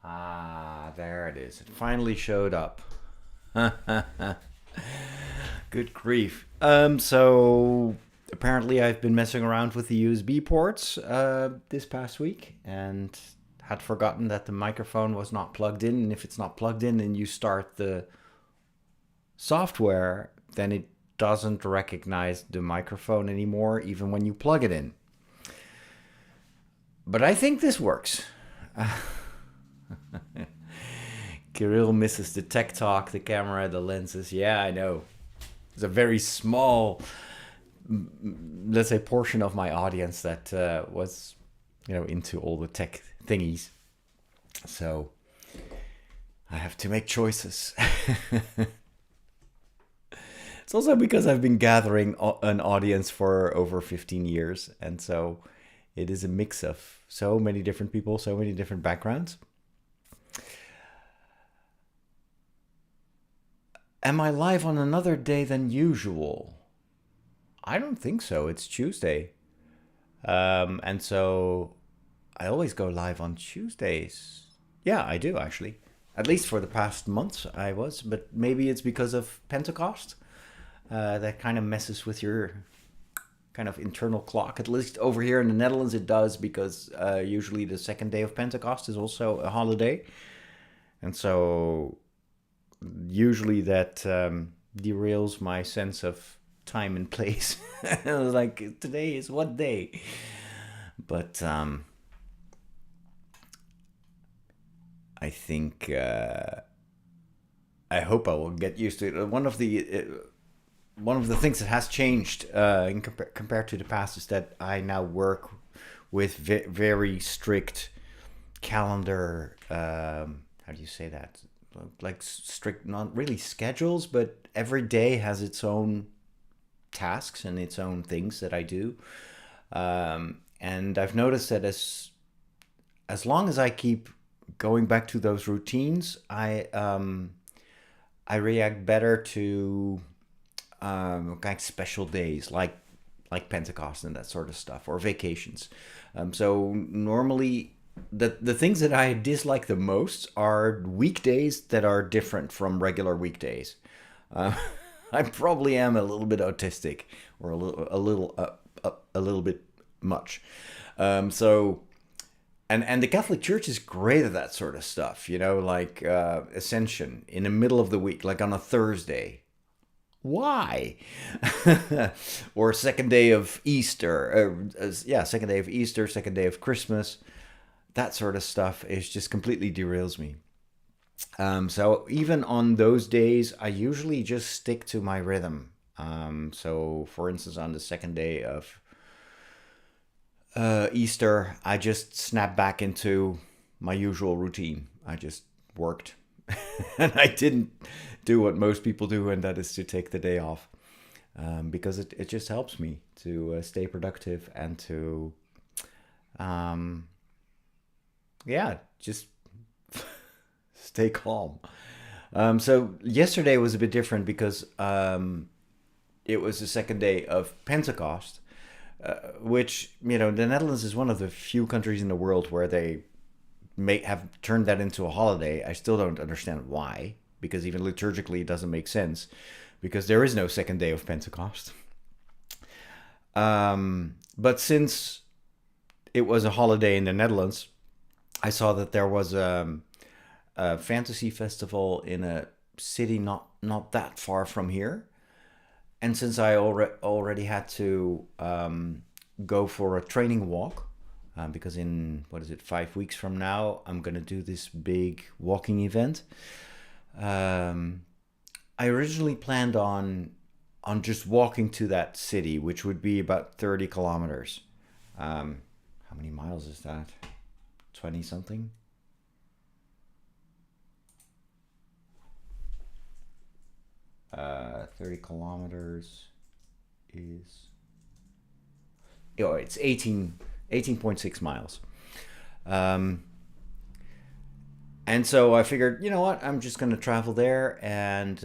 Ah, there it is. It finally showed up. Good grief. So apparently I've been messing around with the USB ports this past week and had forgotten that the microphone was not plugged in. And if it's not plugged in and you start the software, then it doesn't recognize the microphone anymore, even when you plug it in. But I think this works. Kirill misses the tech talk, the camera, the lenses. Yeah, I know. It's a very small, let's say, portion of my audience that was, into all the tech thingies. So I have to make choices. It's also because I've been gathering an audience for over 15 years. And so it is a mix of so many different people, so many different backgrounds. Am I live on another day than usual? I don't think so. It's Tuesday. And so I always go live on Tuesdays. Yeah, I do actually. At least for the past months I was, but maybe it's because of Pentecost. That kind of messes with your kind of internal clock. At least over here in the Netherlands it does, because usually the second day of Pentecost is also a holiday. And so usually that derails my sense of time and place. I was like, today is what day? But I think I hope I will get used to it. One of the things that has changed compared to the past is that I now work with very strict calendar. How do you say that? Like strict, not really schedules, but every day has its own tasks and its own things that I do. And I've noticed that as long as I keep going back to those routines, I react better to kind of special days like Pentecost and that sort of stuff, or vacations. So normally the things that I dislike the most are weekdays that are different from regular weekdays. Uh, I probably am a little bit autistic, or a little bit much. So and the Catholic Church is great at that sort of stuff. Like Ascension in the middle of the week, like on a Thursday. Why? Or second day of Easter. Second day of Easter, second day of Christmas. That sort of stuff is just completely derails me. So even on those days, I usually just stick to my rhythm. So for instance, on the second day of Easter, I just snapped back into my usual routine. I just worked. And I didn't do what most people do, and that is to take the day off. Because it just helps me to stay productive and to, um, yeah, just stay calm. So yesterday was a bit different because it was the second day of Pentecost, which, the Netherlands is one of the few countries in the world where they may have turned that into a holiday. I still don't understand why, because even liturgically it doesn't make sense, because there is no second day of Pentecost. But since it was a holiday in the Netherlands, I saw that there was a fantasy festival in a city not that far from here. And since I already had to go for a training walk, because in, what is it, 5 weeks from now, I'm going to do this big walking event. I originally planned on just walking to that city, which would be about 30 kilometers. How many miles is that? 20 something? 30 kilometers is... Oh, it's 18.6 miles. And so I figured, you know what, I'm just going to travel there and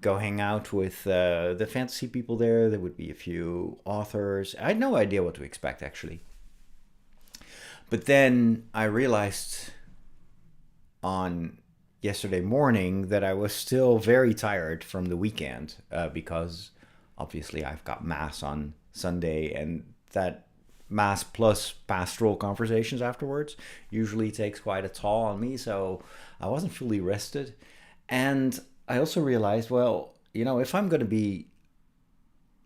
go hang out with the fantasy people there. There would be a few authors. I had no idea what to expect, actually. But then I realized on yesterday morning that I was still very tired from the weekend because obviously I've got mass on Sunday, and that mass plus pastoral conversations afterwards usually takes quite a toll on me. So I wasn't fully rested. And I also realized, well, if I'm going to be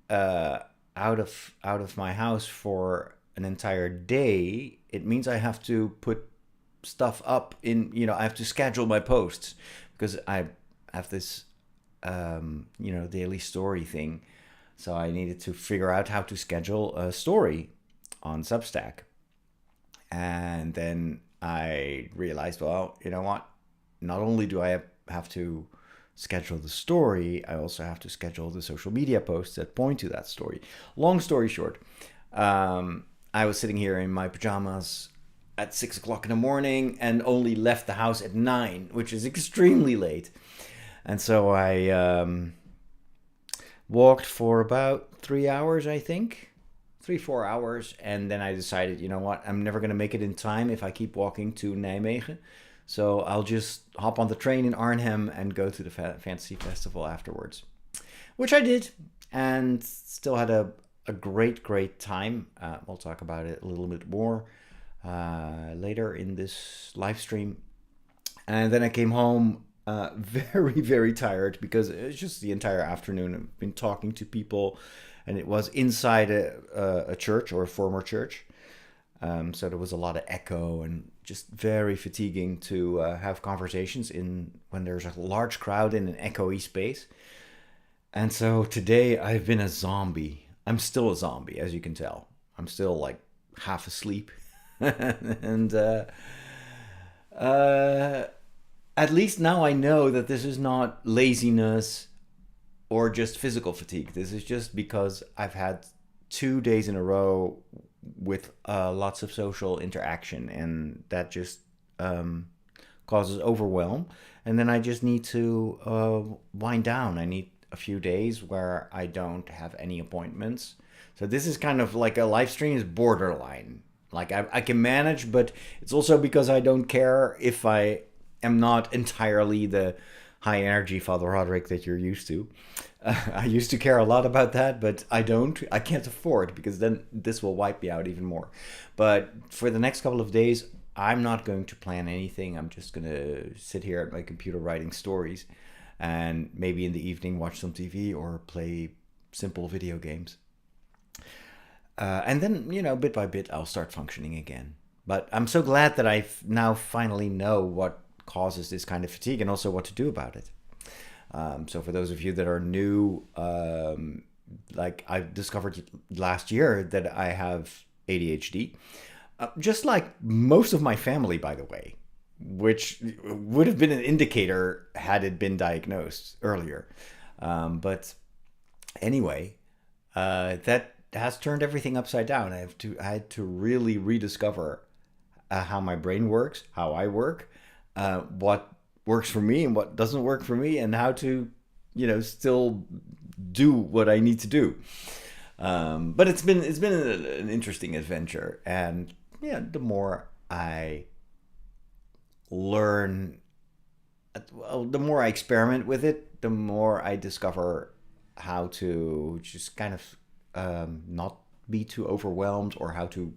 uh, out of my house for an entire day, it means I have to put stuff up in. I have to schedule my posts because I have this daily story thing. So I needed to figure out how to schedule a story on Substack. And then I realized, well, you know what? Not only do I have to schedule the story, I also have to schedule the social media posts that point to that story. Long story short, I was sitting here in my pajamas at 6 o'clock in the morning and only left the house at 9, which is extremely late. And so I walked for about 3 hours, I think. 3, 4 hours. And then I decided, you know what? I'm never going to make it in time if I keep walking to Nijmegen. So I'll just hop on the train in Arnhem and go to the Fantasy Festival afterwards. Which I did. And still had a great, great time. We'll talk about it a little bit more later in this live stream. And then I came home very, very tired because it's just the entire afternoon. I've been talking to people, and it was inside a church, or a former church. So there was a lot of echo and just very fatiguing to have conversations when there's a large crowd in an echoey space. And so today I've been a zombie. I'm still a zombie, as you can tell. I'm still like half asleep. And at least now I know that this is not laziness or just physical fatigue. This is just because I've had 2 days in a row with lots of social interaction, and that just causes overwhelm. And then I just need to wind down. I need a few days where I don't have any appointments. So this is kind of like a live stream is borderline. Like I can manage, but it's also because I don't care if I am not entirely the high energy Father Roderick that you're used to. I used to care a lot about that, but I don't. I can't afford, because then this will wipe me out even more. But for the next couple of days, I'm not going to plan anything. I'm just going to sit here at my computer writing stories, and maybe in the evening watch some TV or play simple video games. And then, bit by bit, I'll start functioning again. But I'm so glad that I now finally know what causes this kind of fatigue and also what to do about it. So for those of you that are new, like I discovered last year that I have ADHD, just like most of my family, by the way, which would have been an indicator had it been diagnosed earlier. But anyway, that has turned everything upside down. I had to really rediscover how my brain works, how I work, what works for me and what doesn't work for me, and how to, still do what I need to do. But it's been an interesting adventure, and the more I learn, well, the more I experiment with it, the more I discover how to just kind of not be too overwhelmed, or how to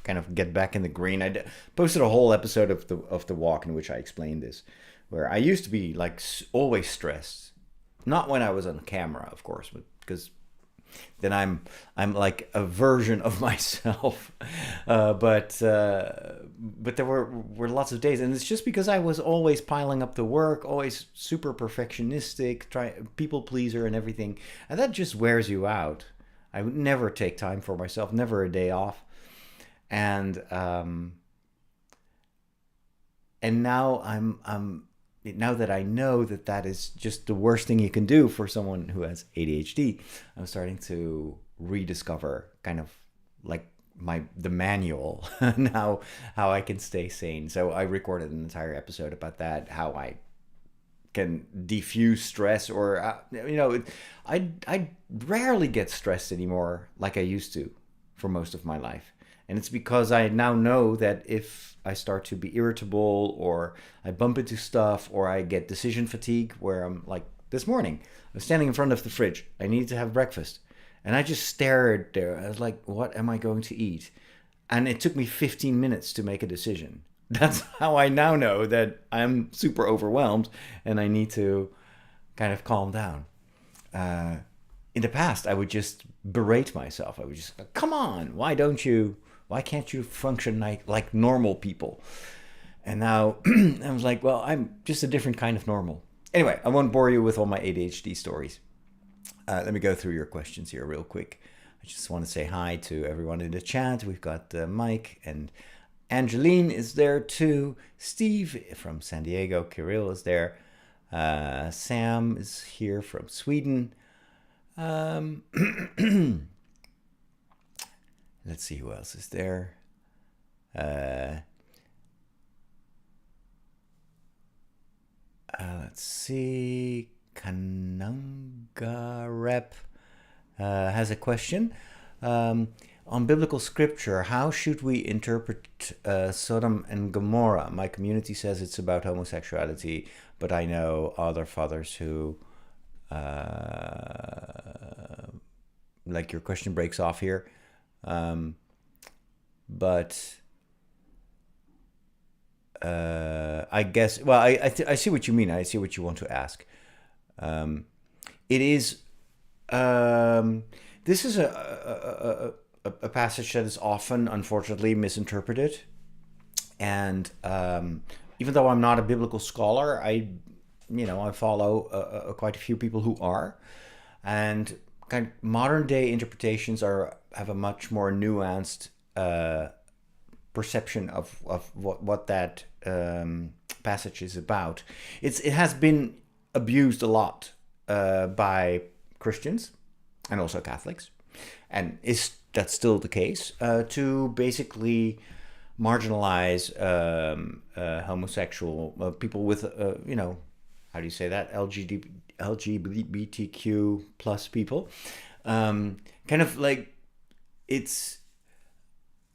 kind of get back in the green. I posted a whole episode of the walk in which I explained this, where I used to be like always stressed, not when I was on camera, of course, but because then I'm like a version of myself. But there were lots of days, and it's just because I was always piling up the work, always super perfectionistic, people pleaser and everything, and that just wears you out. I would never take time for myself, never a day off. And now now that I know that is just the worst thing you can do for someone who has ADHD, I'm starting to rediscover kind of like the manual now, how I can stay sane. So I recorded an entire episode about that, how I can diffuse stress, or I rarely get stressed anymore like I used to for most of my life. And it's because I now know that if I start to be irritable, or I bump into stuff, or I get decision fatigue, where I'm like this morning, I'm standing in front of the fridge. I needed to have breakfast. And I just stared there. I was like, what am I going to eat? And it took me 15 minutes to make a decision. That's how I now know that I'm super overwhelmed and I need to kind of calm down. In the past, I would just berate myself. I would just, come on, why can't you function like normal people? And now I was like, well, I'm just a different kind of normal. Anyway, I won't bore you with all my ADHD stories. Let me go through your questions here real quick. I just want to say hi to everyone in the chat. We've got Mike, and Angeline is there too. Steve from San Diego. Kirill is there. Sam is here from Sweden. Let's see who else is there. Let's see. Kananga Rep has a question. On biblical scripture, how should we interpret Sodom and Gomorrah? My community says it's about homosexuality, but I know other fathers who... like your question breaks off here. But I guess... Well, I see what you mean. I see what you want to ask. It is... this is a passage that is often, unfortunately, misinterpreted. And even though I'm not a biblical scholar, I follow quite a few people who are. And kind of modern day interpretations have a much more nuanced perception of what that passage is about. It has been abused a lot by Christians and also Catholics, and that's still the case, to basically marginalize homosexual people with, how do you say that? LGBTQ plus people. Kind of like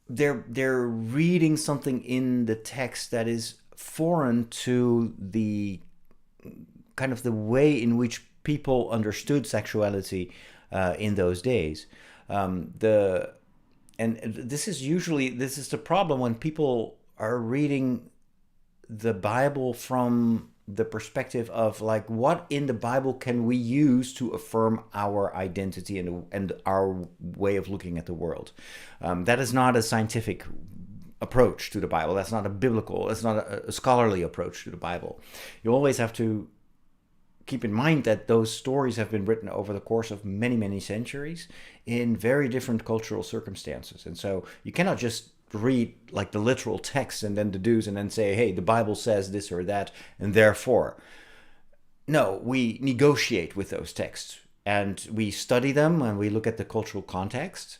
they're reading something in the text that is foreign to the kind of the way in which people understood sexuality in those days. And this is the problem when people are reading the Bible from the perspective of like, what in the Bible can we use to affirm our identity and our way of looking at the world? That is not a scientific approach to the Bible. That's not it's not a scholarly approach to the Bible. You always have to keep in mind that those stories have been written over the course of many, many centuries in very different cultural circumstances. And so you cannot just read like the literal text and then deduce and then say, hey, the Bible says this or that, and therefore. No, we negotiate with those texts and we study them and we look at the cultural context.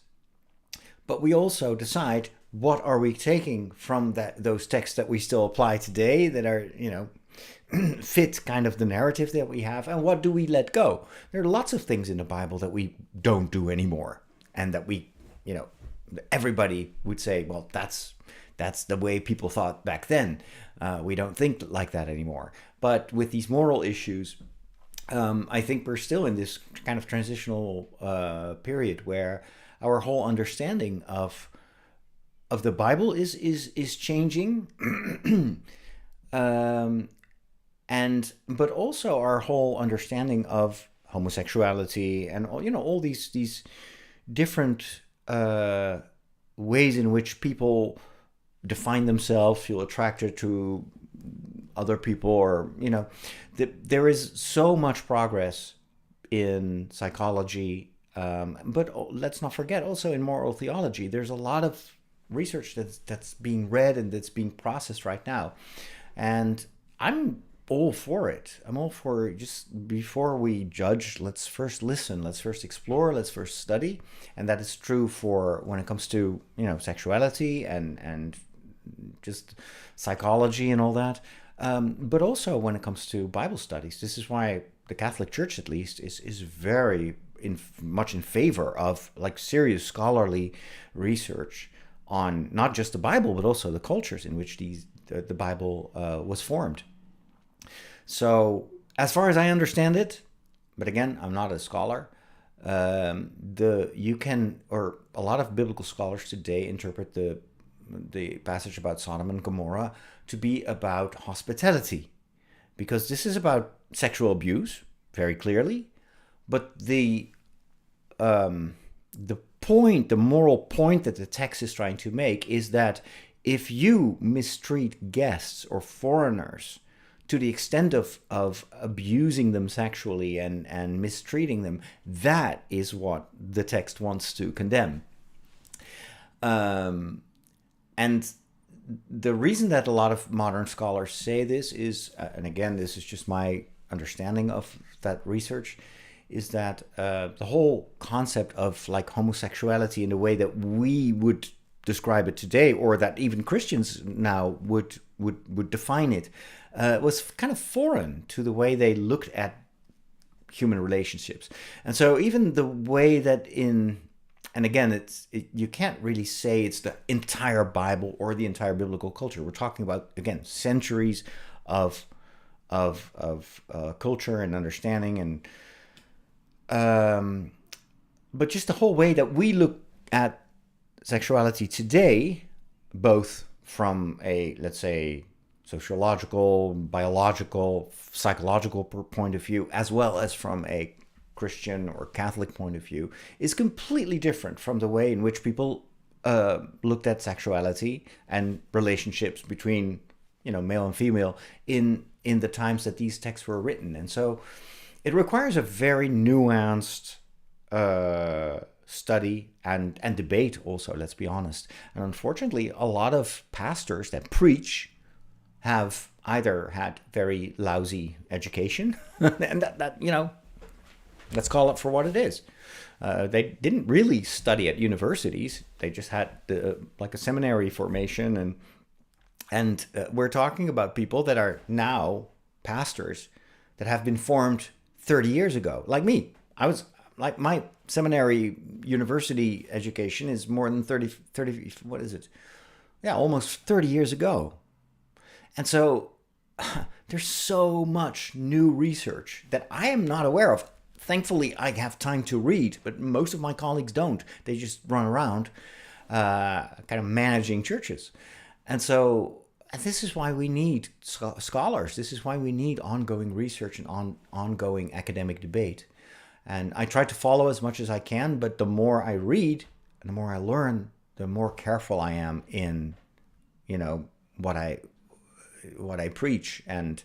But we also decide, what are we taking from those texts that we still apply today that are, fit kind of the narrative that we have, and what do we let go? There are lots of things in the Bible that we don't do anymore, and that we, everybody would say, well, that's the way people thought back then. We don't think like that anymore. But with these moral issues, I think we're still in this kind of transitional period where our whole understanding of the Bible is changing. But also our whole understanding of homosexuality and all these different ways in which people define themselves, feel attracted to other people, or there is so much progress in psychology, but let's not forget also in moral theology. There's a lot of research that's being read and that's being processed right now, and I'm all for it. I'm all for, just before we judge, let's first listen, let's first explore, let's first study. And that is true for when it comes to, sexuality and just psychology and all that. But also when it comes to Bible studies. This is why the Catholic Church, at least, is very much in favor of like serious scholarly research on not just the Bible, but also the cultures in which the Bible was formed. So, as far as I understand it, but again, I'm not a scholar. A lot of biblical scholars today interpret the passage about Sodom and Gomorrah to be about hospitality, because this is about sexual abuse very clearly, but the moral point that the text is trying to make is that if you mistreat guests or foreigners to the extent of abusing them sexually and mistreating them, that is what the text wants to condemn. And the reason that a lot of modern scholars say this is, and again, this is just my understanding of that research, is that the whole concept of like homosexuality in the way that we would describe it today, or that even Christians now would define it, was kind of foreign to the way they looked at human relationships. And so even the way that and again, you can't really say it's the entire Bible or the entire biblical culture. We're talking about, again, centuries of culture and understanding, and but just the whole way that we look at sexuality today, both from a, let's say, sociological, biological, psychological point of view, as well as from a Christian or Catholic point of view, is completely different from the way in which people looked at sexuality and relationships between, male and female in the times that these texts were written. And so it requires a very nuanced study and debate also, let's be honest. And unfortunately, a lot of pastors that preach have either had very lousy education, and that let's call it for what it is. They didn't really study at universities. They just had like a seminary formation, and we're talking about people that are now pastors that have been formed 30 years ago. Like me, I was like, my seminary university education is more than 30, what is it? Yeah, almost 30 years ago. And so there's so much new research that I am not aware of. Thankfully, I have time to read, but most of my colleagues don't. They just run around kind of managing churches. And so this is why we need scholars. This is why we need ongoing research and ongoing academic debate. And I try to follow as much as I can, but the more I read and the more I learn, the more careful I am in, what I preach. And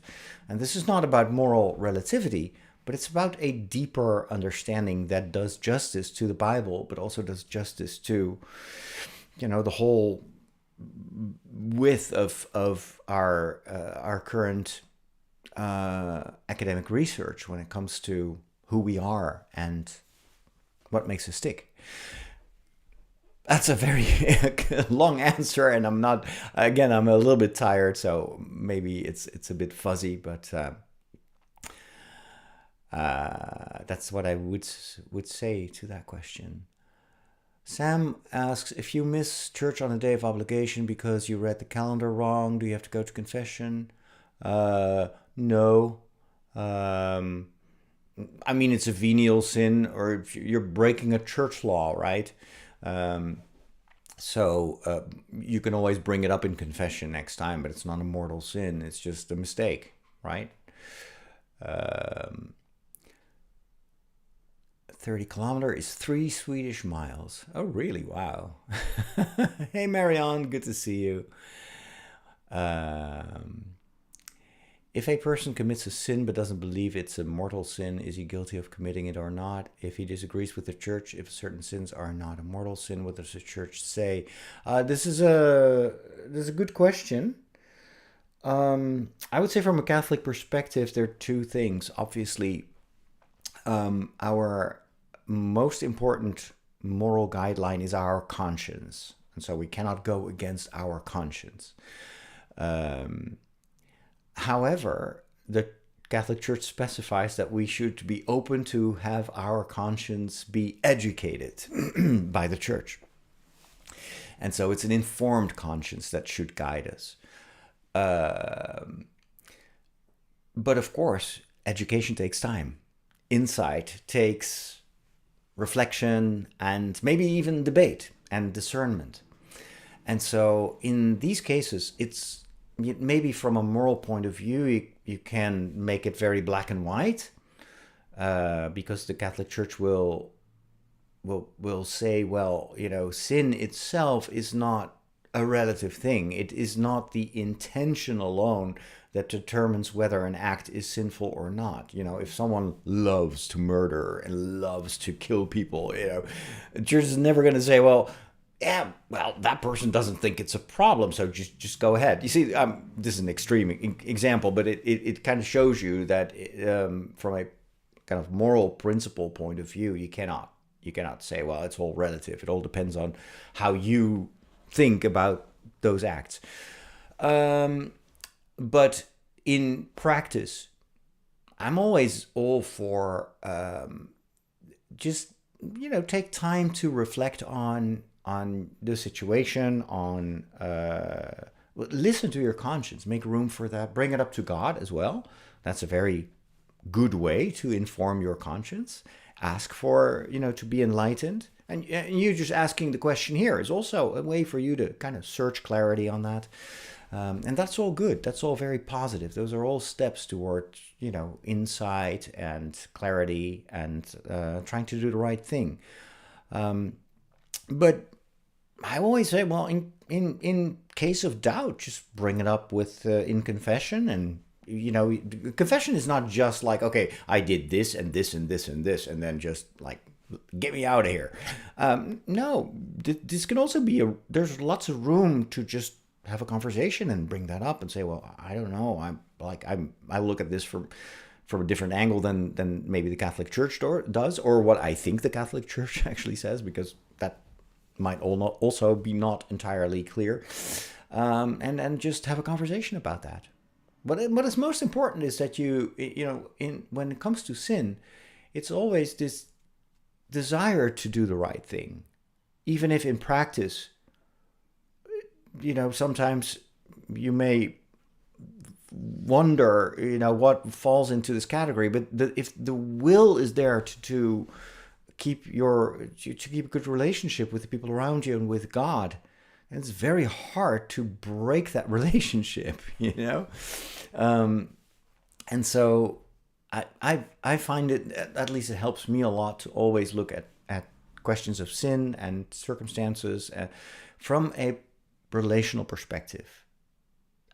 this is not about moral relativity, but it's about a deeper understanding that does justice to the Bible, but also does justice to, the whole width of our current academic research when it comes to who we are and what makes us tick. That's a very long answer, and I'm a little bit tired, so maybe it's a bit fuzzy, but that's what I would say to that question. Sam asks, if you miss church on a day of obligation because you read the calendar wrong, do you have to go to confession? No. I mean, it's a venial sin, or if you're breaking a church law, right? So you can always bring it up in confession next time, but it's not a mortal sin. It's just a mistake, right? 30 kilometers is 3 Swedish miles. Oh, really? Wow. Hey, Marianne, good to see you. If a person commits a sin but doesn't believe it's a mortal sin, is he guilty of committing it or not? If he disagrees with the church, if certain sins are not a mortal sin, what does the church say? This is a good question. I would say from a Catholic perspective, there are two things. Obviously, our most important moral guideline is our conscience. And so we cannot go against our conscience. However, the Catholic Church specifies that we should be open to have our conscience be educated by the Church. And so it's an informed conscience that should guide us. But of course, education takes time. Insight takes reflection and maybe even debate and discernment. And so in these cases, it's maybe from a moral point of view, you can make it very black and white, because the Catholic Church will say, well, sin itself is not a relative thing. It is not the intention alone that determines whether an act is sinful or not. If someone loves to murder and loves to kill people, the church is never going to say, well, yeah, well, that person doesn't think it's a problem, so just go ahead. You see, this is an extreme example, but it kind of shows you that from a kind of moral principle point of view, you cannot say, well, it's all relative. It all depends on how you think about those acts. But in practice, I'm always all for just take time to reflect on the situation, listen to your conscience, make room for that, bring it up to God as well. That's a very good way to inform your conscience. Ask for, to be enlightened. And you just asking the question here is also a way for you to kind of search clarity on that. And that's all good. That's all very positive. Those are all steps toward, insight and clarity and trying to do the right thing. But I always say, well, in case of doubt, just bring it up with in confession. And confession is not just like, okay, I did this and this and this and this, and then just like, get me out of here. No, this can also be there's lots of room to just have a conversation and bring that up and say, well, I don't know. I look at this from a different angle than maybe the Catholic Church does, or what I think the Catholic Church actually says, because that might also be not entirely clear. And just have a conversation about that. But what is most important is that when it comes to sin, it's always this desire to do the right thing, even if in practice, sometimes you may wonder, what falls into this category. But if the will is there to keep a good relationship with the people around you and with God, and it's very hard to break that relationship, and so I find it, at least it helps me a lot, to always look at questions of sin and circumstances from a relational perspective.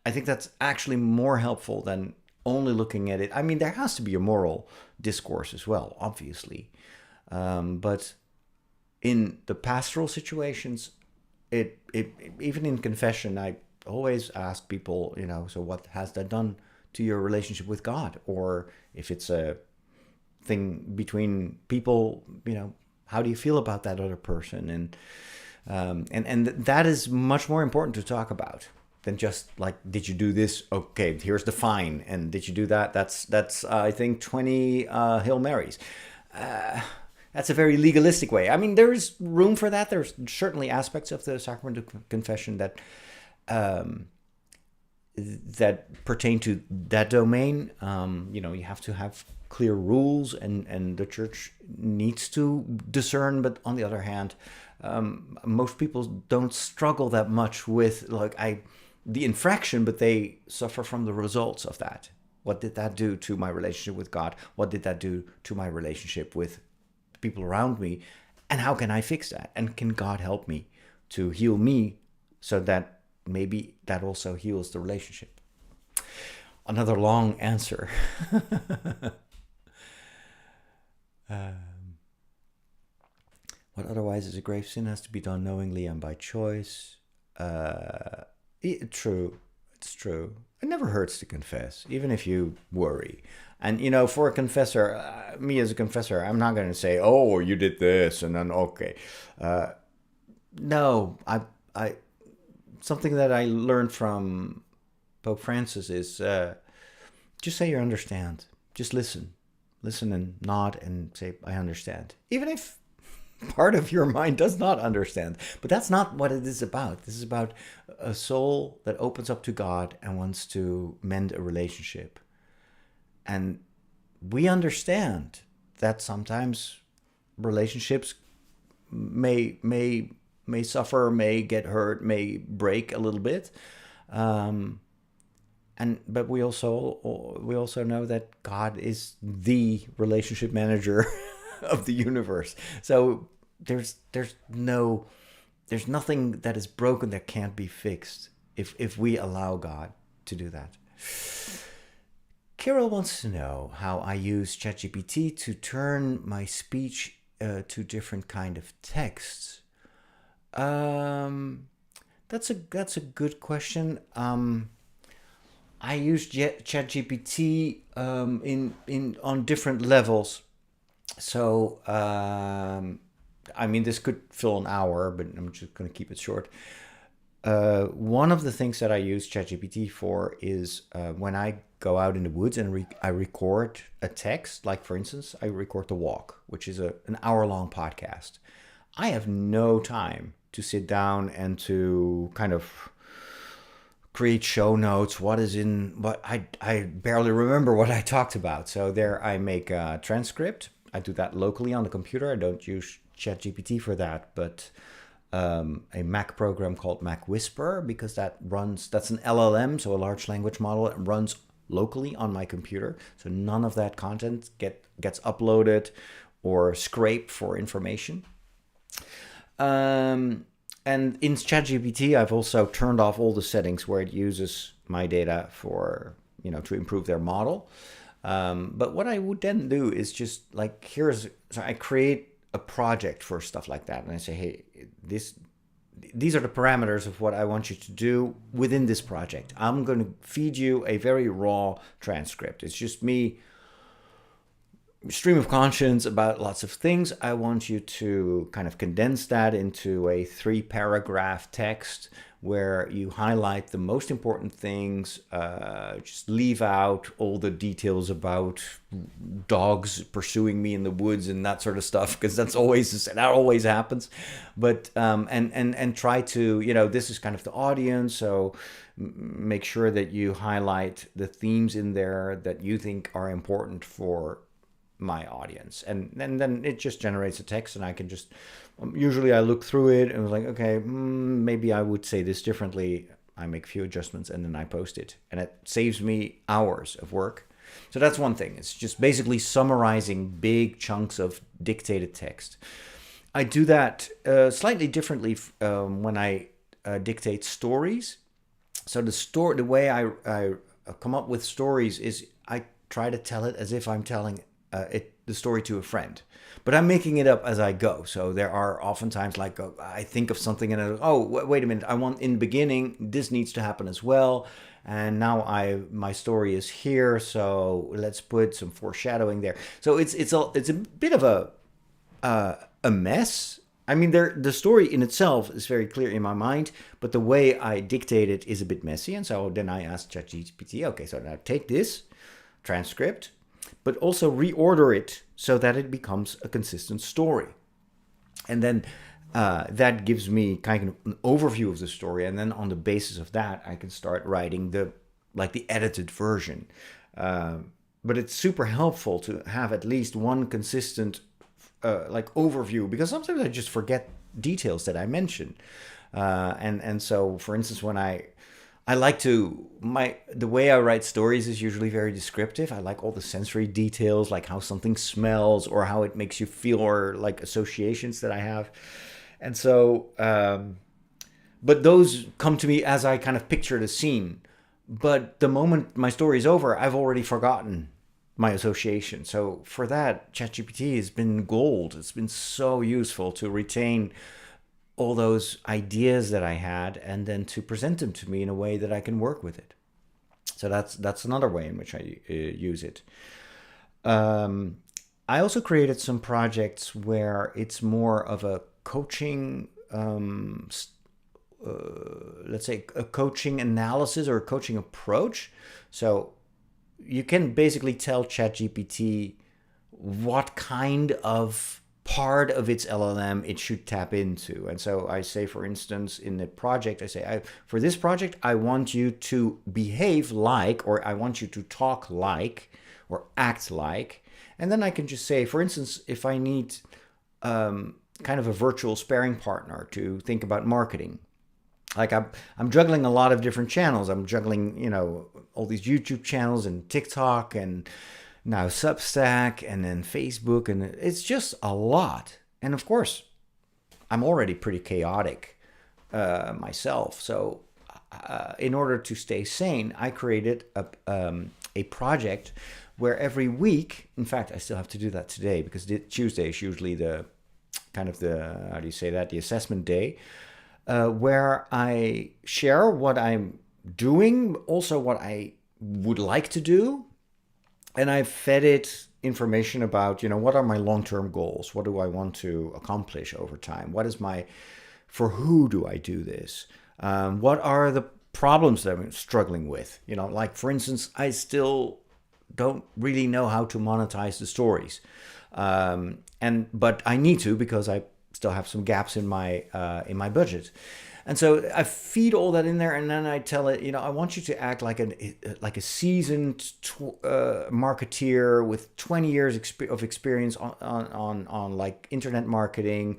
I think that's actually more helpful than only looking at it. I mean, there has to be a moral discourse as well, obviously. But in the pastoral situations, even in confession, I always ask people, so what has that done to your relationship with God? Or if it's a thing between people, how do you feel about that other person? And that is much more important to talk about than just like, did you do this? Okay, here's the fine. And did you do that? That's I think 20 Hail Marys. That's a very legalistic way. I mean, there is room for that. There's certainly aspects of the sacrament of confession that pertain to that domain. You have to have clear rules, and the church needs to discern. But on the other hand, most people don't struggle that much with the infraction, but they suffer from the results of that. What did that do to my relationship with God? What did that do to my relationship with people around me? And how can I fix that? And can God help me to heal me so that maybe that also heals the relationship? Another long answer. What otherwise is a grave sin has to be done knowingly and by choice. True. It's true. It never hurts to confess, even if you worry. And, for a confessor, me as a confessor, I'm not going to say, oh, you did this, and then, okay. No, I something that I learned from Pope Francis is just say you understand. Just listen and nod and say, I understand. Even if part of your mind does not understand. But that's not what it is about. This is about a soul that opens up to God and wants to mend a relationship. And we understand that sometimes relationships may suffer, may get hurt, may break a little bit. But we also know that God is the relationship manager of the universe. So there's nothing that is broken that can't be fixed if we allow God to do that. Carol wants to know how I use ChatGPT to turn my speech to different kind of texts. That's a good question. I use ChatGPT in on different levels. So I mean, this could fill an hour, but I'm just going to keep it short. One of the things that I use ChatGPT for is when I go out in the woods and I record a text. Like, for instance, I record The Walk, which is an hour-long podcast. I have no time to sit down and to kind of create show notes. I barely remember what I talked about. So there I make a transcript. I do that locally on the computer. I don't use ChatGPT for that, but a Mac program called Mac Whisper, because that's an LLM, so a large language model. It runs locally on my computer, so none of that content gets uploaded or scraped for information. And in ChatGPT, I've also turned off all the settings where it uses my data for, to improve their model. But what I would then do is just like, so I create a project for stuff like that. And I say, hey, these are the parameters of what I want you to do within this project. I'm going to feed you a very raw transcript. It's just me, stream of conscience about lots of things. I want you to kind of condense that into a 3-paragraph text where you highlight the most important things, just leave out all the details about dogs pursuing me in the woods and that sort of stuff, because that always happens. But and try to, this is kind of the audience, so make sure that you highlight the themes in there that you think are important for my audience, and then it just generates a text, and I can just usually I look through it and was like, okay, maybe I would say this differently. I make a few adjustments and then I post it, and it saves me hours of work. So that's one thing. It's just basically summarizing big chunks of dictated text. I do that slightly differently when I dictate stories. So the way I come up with stories is I try to tell it as if I'm telling the story to a friend, but I'm making it up as I go. So there are oftentimes like I think of something and wait a minute, I want in the beginning this needs to happen as well, and now my story is here, so let's put some foreshadowing there. So it's a bit of a mess. I mean, the story in itself is very clear in my mind, but the way I dictate it is a bit messy. And so then I asked ChatGPT, okay, so now take this transcript, but also reorder it so that it becomes a consistent story. And then that gives me kind of an overview of the story. And then on the basis of that, I can start writing the edited version. But it's super helpful to have at least one consistent overview, because sometimes I just forget details that I mentioned. And so, for instance, when I like the way I write stories is usually very descriptive. I like all the sensory details, like how something smells or how it makes you feel, or like associations that I have. And so, but those come to me as I kind of picture the scene. But the moment my story is over, I've already forgotten my association. So for that, ChatGPT has been gold. It's been so useful to retain all those ideas that I had and then to present them to me in a way that I can work with it. So that's another way in which I use it. I also created some projects where it's more of a coaching, let's say a coaching analysis or a coaching approach. So you can basically tell ChatGPT what kind of part of its LLM it should tap into. And so I say, for instance, in the project, I say, for this project, I want you to behave like, or I want you to talk like, or act like. And then I can just say, for instance, if I need kind of a virtual sparring partner to think about marketing, like I'm juggling a lot of different channels. I'm juggling, all these YouTube channels and TikTok and now Substack and then Facebook, and it's just a lot. And of course, I'm already pretty chaotic myself. So in order to stay sane, I created a project where every week, in fact, I still have to do that today because Tuesday is usually the kind of how do you say that, the assessment day, where I share what I'm doing, also what I would like to do. And I've fed it information about, what are my long-term goals? What do I want to accomplish over time? For who do I do this? What are the problems that I'm struggling with? Like, for instance, I still don't really know how to monetize the stories. But I need to, because I still have some gaps in my budget. And so I feed all that in there, and then I tell it, I want you to act like a seasoned marketeer with 20 years of experience on like internet marketing,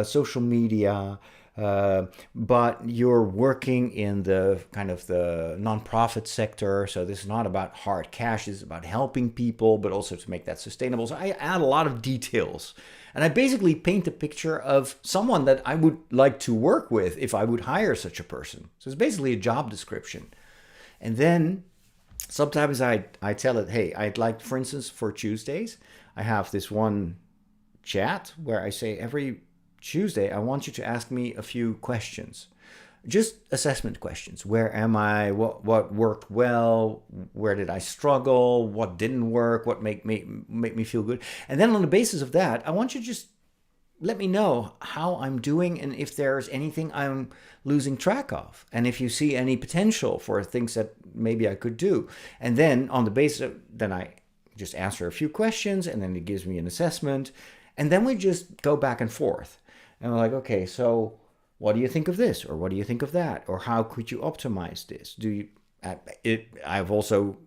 social media, but you're working in the kind of the nonprofit sector. So this is not about hard cash. It's about helping people, but also to make that sustainable. So I add a lot of details. And I basically paint a picture of someone that I would like to work with if I would hire such a person. So it's basically a job description. And then sometimes I tell it, hey, I'd like, for instance, for Tuesdays, I have this one chat where I say, every Tuesday, I want you to ask me a few questions. Just assessment questions. Where am I? What worked well? Where did I struggle? What didn't work? What make me feel good? And then on the basis of that, I want you to just let me know how I'm doing and if there's anything I'm losing track of. And if you see any potential for things that maybe I could do. And then on the basis of, then I just answer a few questions, and then it gives me an assessment. And then we just go back and forth. And we're like, okay, so what do you think of this? Or what do you think of that? Or how could you optimize this? I've also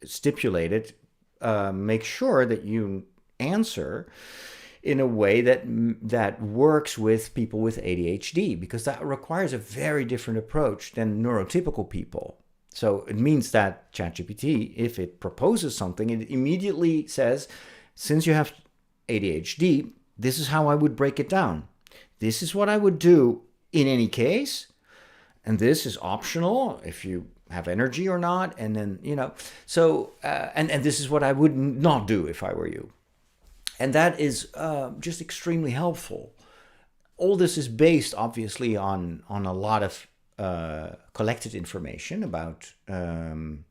stipulated, make sure that you answer in a way that works with people with ADHD, because that requires a very different approach than neurotypical people. So it means that ChatGPT, if it proposes something, it immediately says, since you have ADHD, this is how I would break it down. This is what I would do in any case, and this is optional if you have energy or not, and then so and this is what I would not do if I were you, and that is just extremely helpful. All this is based obviously on a lot of collected information about kind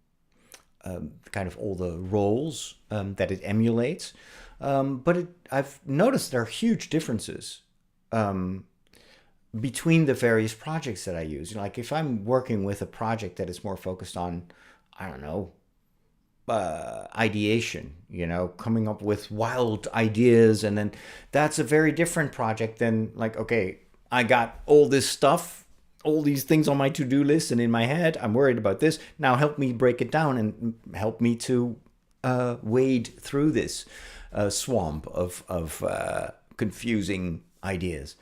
of all the roles that it emulates, but I've noticed there are huge differences between the various projects that I use. Like if I'm working with a project that is more focused on, I don't know, ideation, coming up with wild ideas, and then that's a very different project than like, okay, I got all this stuff, all these things on my to-do list and in my head, I'm worried about this. Now help me break it down and help me to wade through this swamp of confusing ideas.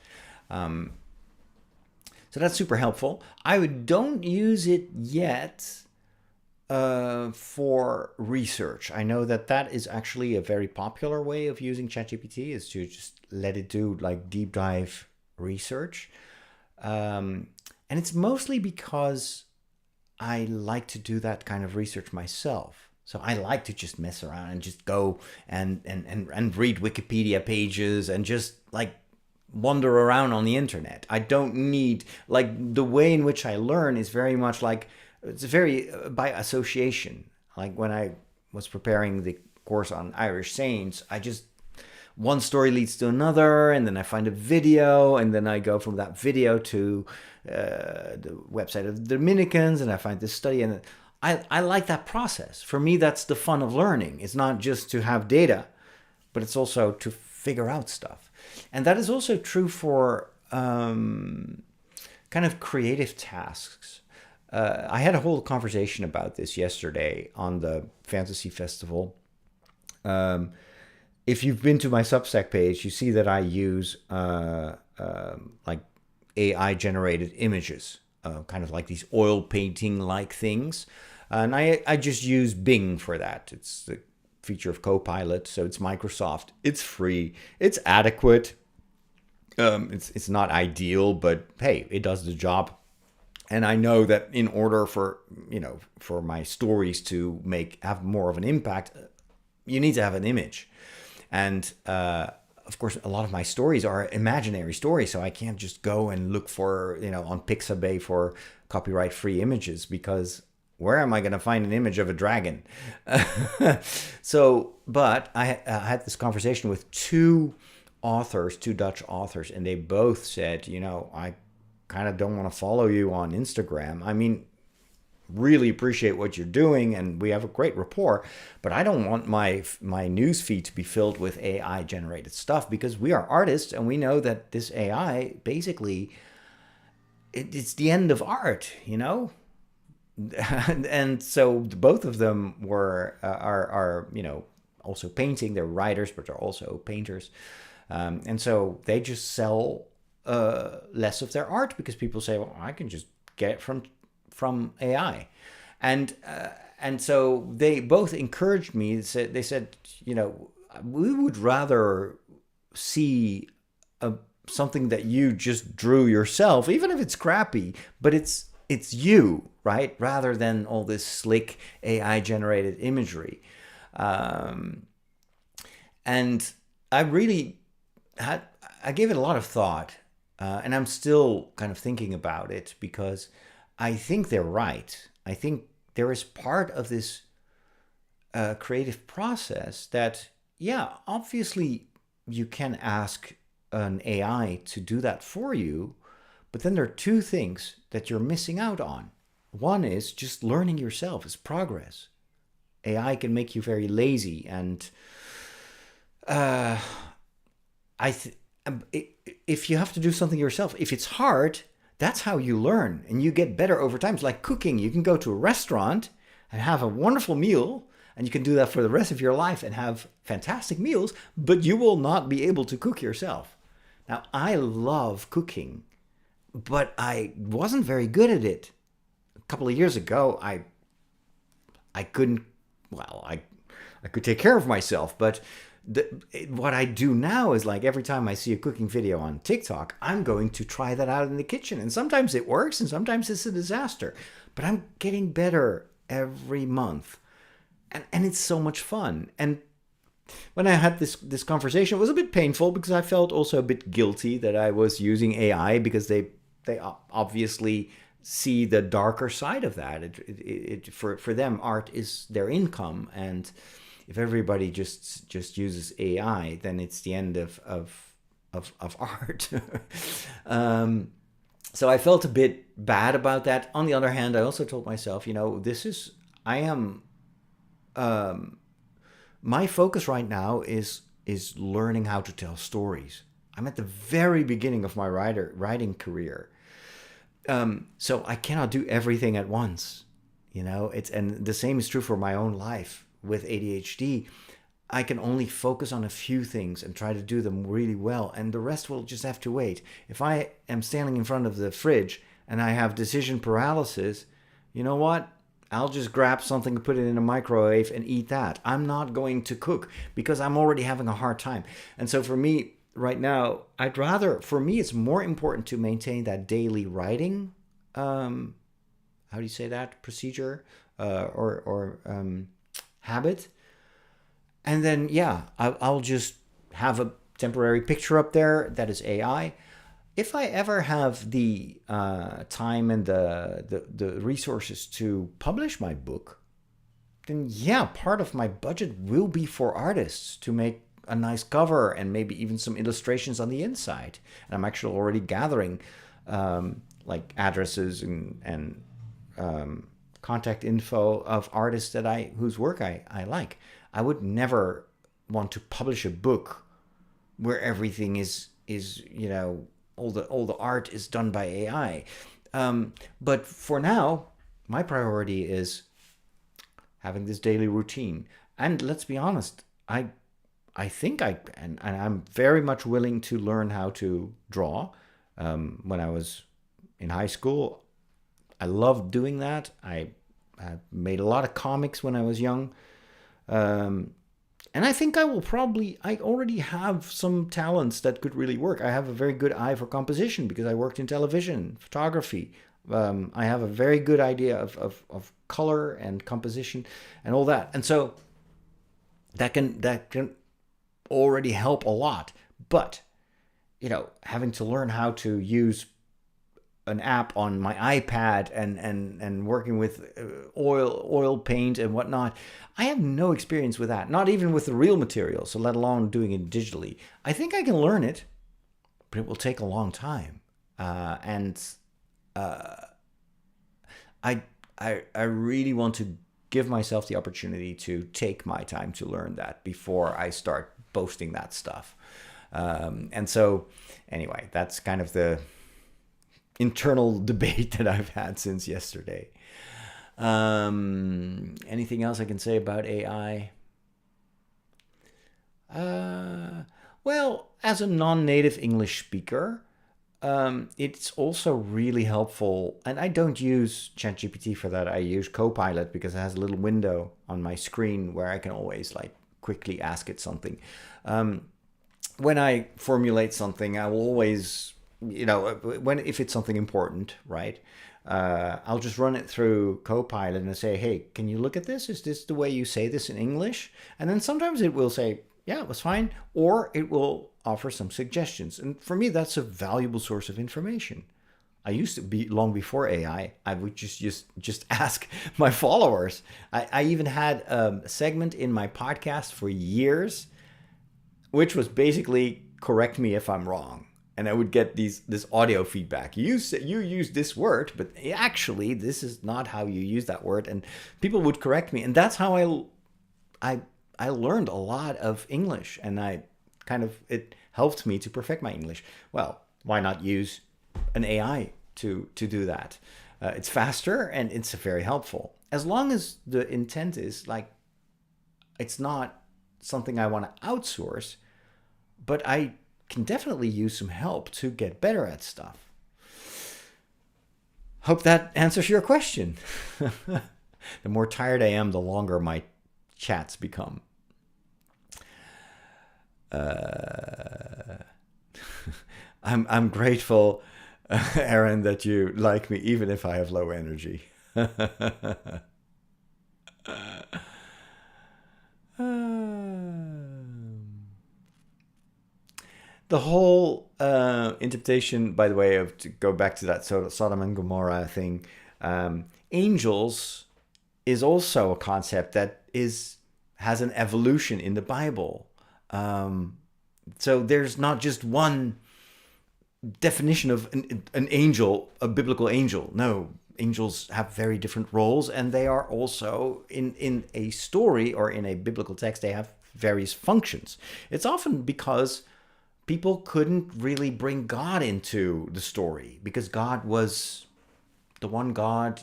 So that's super helpful. I don't use it yet for research. I know that is actually a very popular way of using ChatGPT, is to just let it do like deep dive research. And it's mostly because I like to do that kind of research myself. So I like to just mess around and just go and read Wikipedia pages and just like wander around on the internet. I don't need, like, the way in which I learn is very much like, it's very by association. Like when I was preparing the course on Irish saints, I just, one story leads to another, and then I find a video, and then I go from that video to the website of the Dominicans, and I find this study, and I like that process. For me, that's the fun of learning. It's not just to have data, but it's also to figure out stuff. And that is also true for kind of creative tasks. I had a whole conversation about this yesterday on the Fantasy Festival. If you've been to my Substack page, you see that I use like AI generated images, kind of like these oil painting like things. And I just use Bing for that. It's the feature of Copilot, so it's Microsoft. It's free. It's adequate. It's not ideal, but hey, it does the job. And I know that in order for for my stories to have more of an impact, you need to have an image. And of course, a lot of my stories are imaginary stories, so I can't just go and look for on Pixabay for copyright-free images, because where am I going to find an image of a dragon? But I had this conversation with two Dutch authors, and they both said, I kind of don't want to follow you on Instagram. I mean, really appreciate what you're doing, and we have a great rapport, but I don't want my news feed to be filled with AI generated stuff, because we are artists and we know that this AI basically it's the end of art, and so both of them are also painting. They're writers, but they're also painters, and so they just sell less of their art because people say, well, I can just get it from AI, and so they both encouraged me. They said, we would rather see something that you just drew yourself, even if it's crappy, but it's you, right? Rather than all this slick AI generated imagery. And I gave it a lot of thought, and I'm still kind of thinking about it, because I think they're right. I think there is part of this creative process that, yeah, obviously you can ask an AI to do that for you, but then there are two things that you're missing out on. One is just learning yourself is progress. AI can make you very lazy, and if you have to do something yourself, if it's hard, that's how you learn and you get better over time. It's like cooking. You can go to a restaurant and have a wonderful meal, and you can do that for the rest of your life and have fantastic meals, but you will not be able to cook yourself. Now, I love cooking, but I wasn't very good at it. A couple of years ago, I couldn't, well, I could take care of myself, but what I do now is, like, every time I see a cooking video on TikTok, I'm going to try that out in the kitchen. And sometimes it works and sometimes it's a disaster. But I'm getting better every month. And it's so much fun. And when I had this conversation, it was a bit painful, because I felt also a bit guilty that I was using AI, because they obviously see the darker side of that. For them, art is their income, and if everybody just uses AI, then it's the end of art. So I felt a bit bad about that. On the other hand, I also told myself, my focus right now is learning how to tell stories. I'm at the very beginning of my writing career, so I cannot do everything at once. And the same is true for my own life. With ADHD, I can only focus on a few things and try to do them really well, and the rest will just have to wait. If I am standing in front of the fridge and I have decision paralysis, you know what? I'll just grab something and put it in a microwave and eat that. I'm not going to cook because I'm already having a hard time. And so for me right now, for me, it's more important to maintain that daily writing, how do you say that, procedure, or habit. And then, yeah, I'll just have a temporary picture up there that is AI. If I ever have the time and the resources to publish my book, then yeah, part of my budget will be for artists to make a nice cover and maybe even some illustrations on the inside. And I'm actually already gathering like addresses and contact info of artists whose work I like. I would never want to publish a book where everything is all the art is done by AI. But for now, my priority is having this daily routine. And let's be honest, I think and I'm very much willing to learn how to draw. When I was in high school, I loved doing that. I made a lot of comics when I was young. And I think I already have some talents that could really work. I have a very good eye for composition because I worked in television, photography. I have a very good idea of color and composition and all that. And so that can already help a lot. But, having to learn how to use an app on my iPad and working with oil paint and whatnot, I have no experience with that. Not even with the real material, so let alone doing it digitally. I think I can learn it, but it will take a long time. And I really want to give myself the opportunity to take my time to learn that before I start boasting that stuff. And so, anyway, that's kind of the internal debate that I've had since yesterday. Anything else I can say about AI? Well, as a non-native English speaker, it's also really helpful. And I don't use ChatGPT for that. I use Copilot because it has a little window on my screen where I can always quickly ask it something. When I formulate something, I will always, if it's something important, right? I'll just run it through Copilot and say, hey, can you look at this? Is this the way you say this in English? And then sometimes it will say, yeah, it was fine. Or it will offer some suggestions. And for me, that's a valuable source of information. I used to be, long before AI, I would just ask my followers. I even had a segment in my podcast for years, which was basically correct me if I'm wrong. And I would get this audio feedback. You use this word, but actually this is not how you use that word. And people would correct me. And that's how I learned a lot of English. And it helped me to perfect my English. Well, why not use an AI to do that? It's faster and it's very helpful. As long as the intent is it's not something I want to outsource, but I can definitely use some help to get better at stuff. Hope that answers your question. The more tired I am, the longer my chats become. I'm grateful, Aaron, that you like me even if I have low energy. The whole interpretation, by the way, to go back to that Sodom and Gomorrah thing, angels is also a concept that has an evolution in the Bible. So there's not just one definition of an angel, a biblical angel. No, angels have very different roles, and they are also in a story or in a biblical text, they have various functions. It's often because people couldn't really bring God into the story because God was the one God,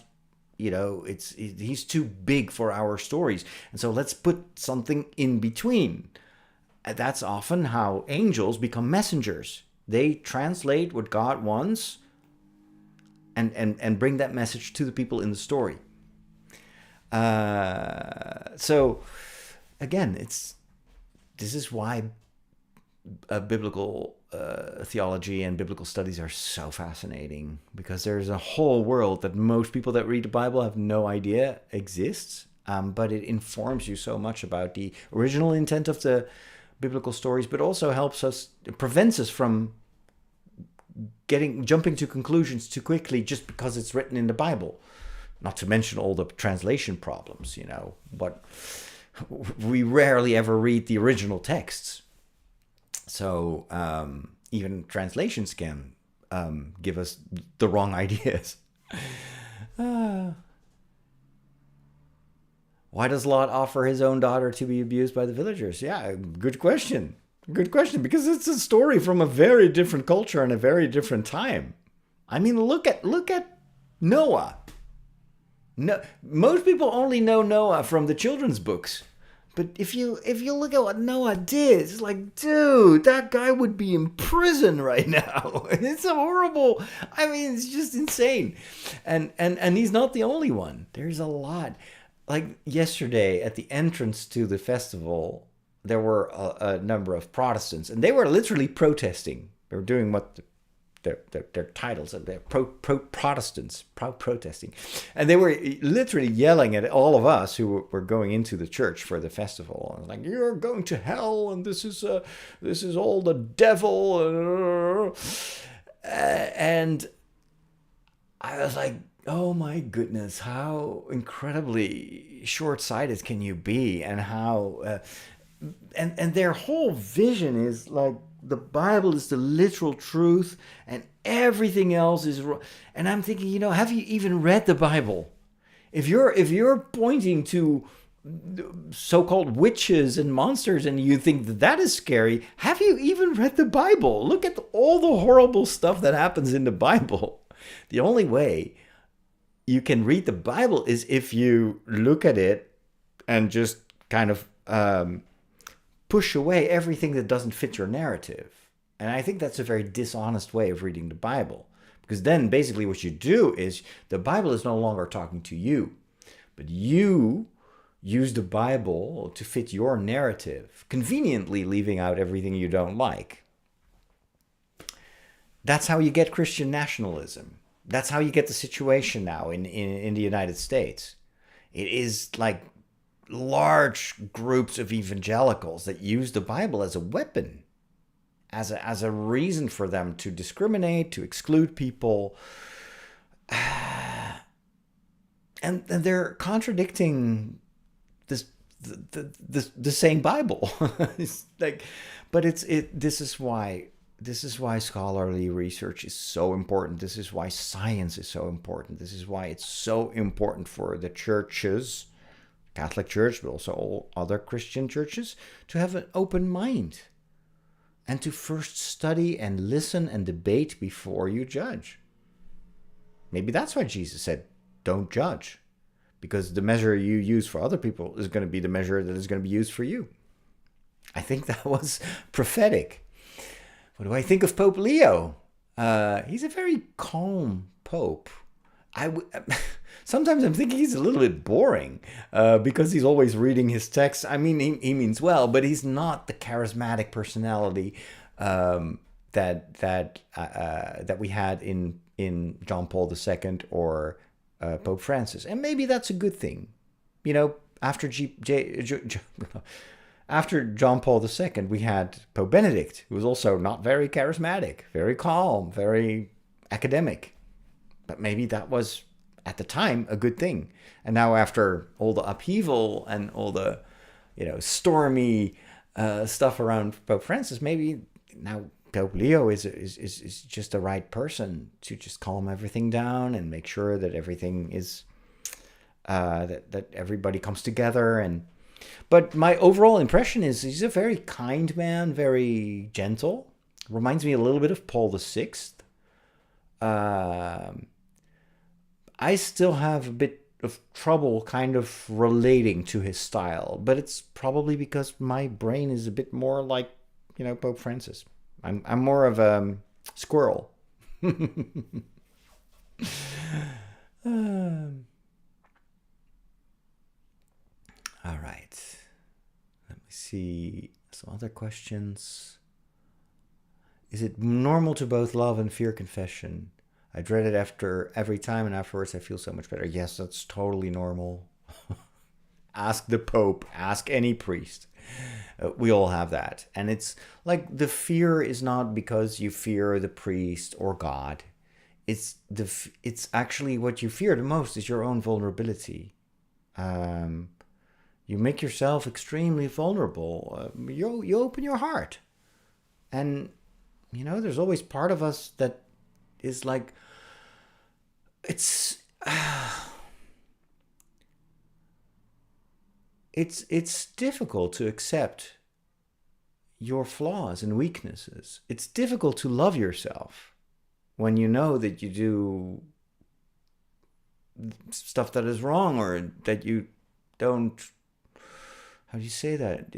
he's too big for our stories. And so let's put something in between. That's often how angels become messengers. They translate what God wants and bring that message to the people in the story. So again, this is why biblical theology and biblical studies are so fascinating, because there's a whole world that most people that read the Bible have no idea exists, but it informs you so much about the original intent of the biblical stories, but also prevents us from jumping to conclusions too quickly just because it's written in the Bible. Not to mention all the translation problems, but we rarely ever read the original texts. So even translations can give us the wrong ideas. Why does Lot offer his own daughter to be abused by the villagers? Yeah, good question. Good question, because it's a story from a very different culture and a very different time. I mean, look at Noah. No, most people only know Noah from the children's books. But if you look at what Noah did, it's like, dude, that guy would be in prison right now. It's a horrible. I mean, it's just insane. And he's not the only one. There's a lot. Like yesterday at the entrance to the festival, there were a number of Protestants, and they were literally protesting. They were doing what their titles, they're Protestants, protesting, and they were literally yelling at all of us who were going into the church for the festival, and like, you're going to hell, and this is all the devil, and I was like, oh my goodness, how incredibly short-sighted can you be, and how and their whole vision is like the Bible is the literal truth and everything else is wrong. And I'm thinking, have you even read the Bible? If you're pointing to so-called witches and monsters and you think that is scary, have you even read the Bible? Look at all the horrible stuff that happens in the Bible. The only way you can read the Bible is if you look at it and just kind of push away everything that doesn't fit your narrative. And I think that's a very dishonest way of reading the Bible. Because then basically what you do is the Bible is no longer talking to you, but you use the Bible to fit your narrative, conveniently leaving out everything you don't like. That's how you get Christian nationalism. That's how you get the situation now in the United States. It is like large groups of evangelicals that use the Bible as a weapon, as a reason for them to discriminate, to exclude people, and they're contradicting the same Bible. It's like, but this is why scholarly research is so important. This is why science is so important. This is why it's so important for the churches, Catholic Church, but also all other Christian churches, to have an open mind and to first study and listen and debate before you judge. Maybe that's why Jesus said, don't judge, because the measure you use for other people is going to be the measure that is going to be used for you. I think that was prophetic. What do I think of Pope Leo? He's a very calm pope. Sometimes I'm thinking he's a little bit boring because he's always reading his texts. I mean, he means well, but he's not the charismatic personality that we had in John Paul II or Pope Francis, and maybe that's a good thing. After John Paul II, we had Pope Benedict, who was also not very charismatic, very calm, very academic. But maybe that was, at the time, a good thing. And now after all the upheaval and all the, stormy stuff around Pope Francis, maybe now Pope Leo is just the right person to just calm everything down and make sure that everything is, that everybody comes together. But my overall impression is he's a very kind man, very gentle. Reminds me a little bit of Paul VI. I still have a bit of trouble kind of relating to his style, but it's probably because my brain is a bit more like, Pope Francis. I'm more of a squirrel. All right. Let me see some other questions. Is it normal to both love and fear confession? I dread it after every time, and afterwards I feel so much better. Yes, that's totally normal. Ask the Pope. Ask any priest. We all have that. And it's like the fear is not because you fear the priest or God. It's actually what you fear the most is your own vulnerability. You make yourself extremely vulnerable. You open your heart. And, there's always part of us that is like, it's difficult to accept your flaws and weaknesses. It's difficult to love yourself when you know that you do stuff that is wrong, or that you don't, how do you say that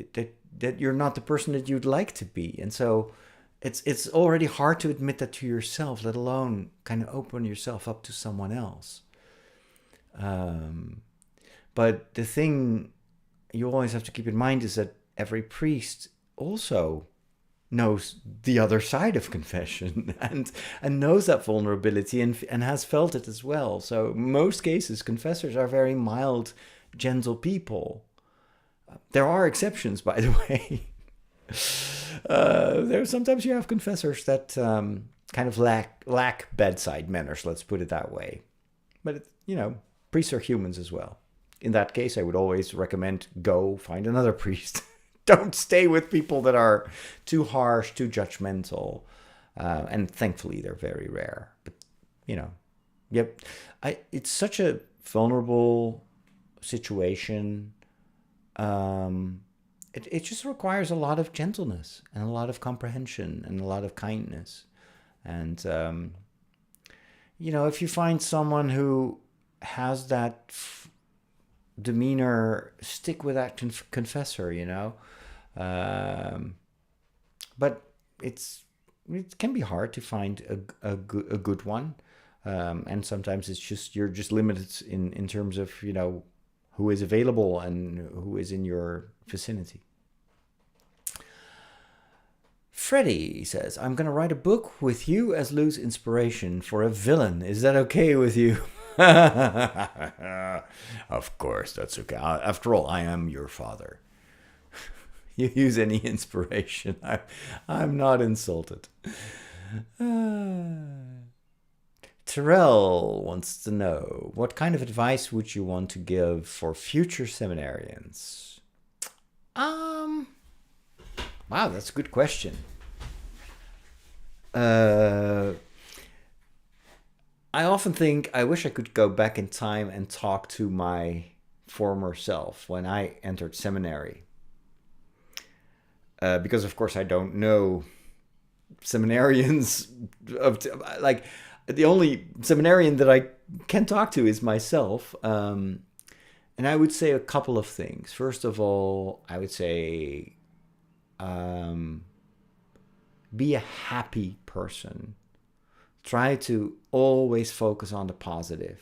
you're not the person that you'd like to be. And so it's already hard to admit that to yourself, let alone kind of open yourself up to someone else. But the thing you always have to keep in mind is that every priest also knows the other side of confession and knows that vulnerability and has felt it as well. So most cases, confessors are very mild, gentle people. There are exceptions, by the way. Sometimes you have confessors that kind of lack bedside manners, let's put it that way. But, priests are humans as well. In that case, I would always recommend go find another priest. Don't stay with people that are too harsh, too judgmental. And thankfully, they're very rare. But, yep. It's such a vulnerable situation. It just requires a lot of gentleness and a lot of comprehension and a lot of kindness. And, if you find someone who has that demeanor, stick with that confessor, but it can be hard to find a good one. And sometimes you're just limited in terms of, who is available and who is in your vicinity. Freddie says, I'm going to write a book with you as Lou's inspiration for a villain. Is that okay with you? Of course, that's okay. After all, I am your father. You use any inspiration. I'm not insulted. Terrell wants to know, what kind of advice would you want to give for future seminarians? Wow, that's a good question. I often think I wish I could go back in time and talk to my former self when I entered seminary. Because, of course, I don't know seminarians. The only seminarian that I can talk to is myself. And I would say a couple of things. First of all, I would say be a happy person. Try to always focus on the positive.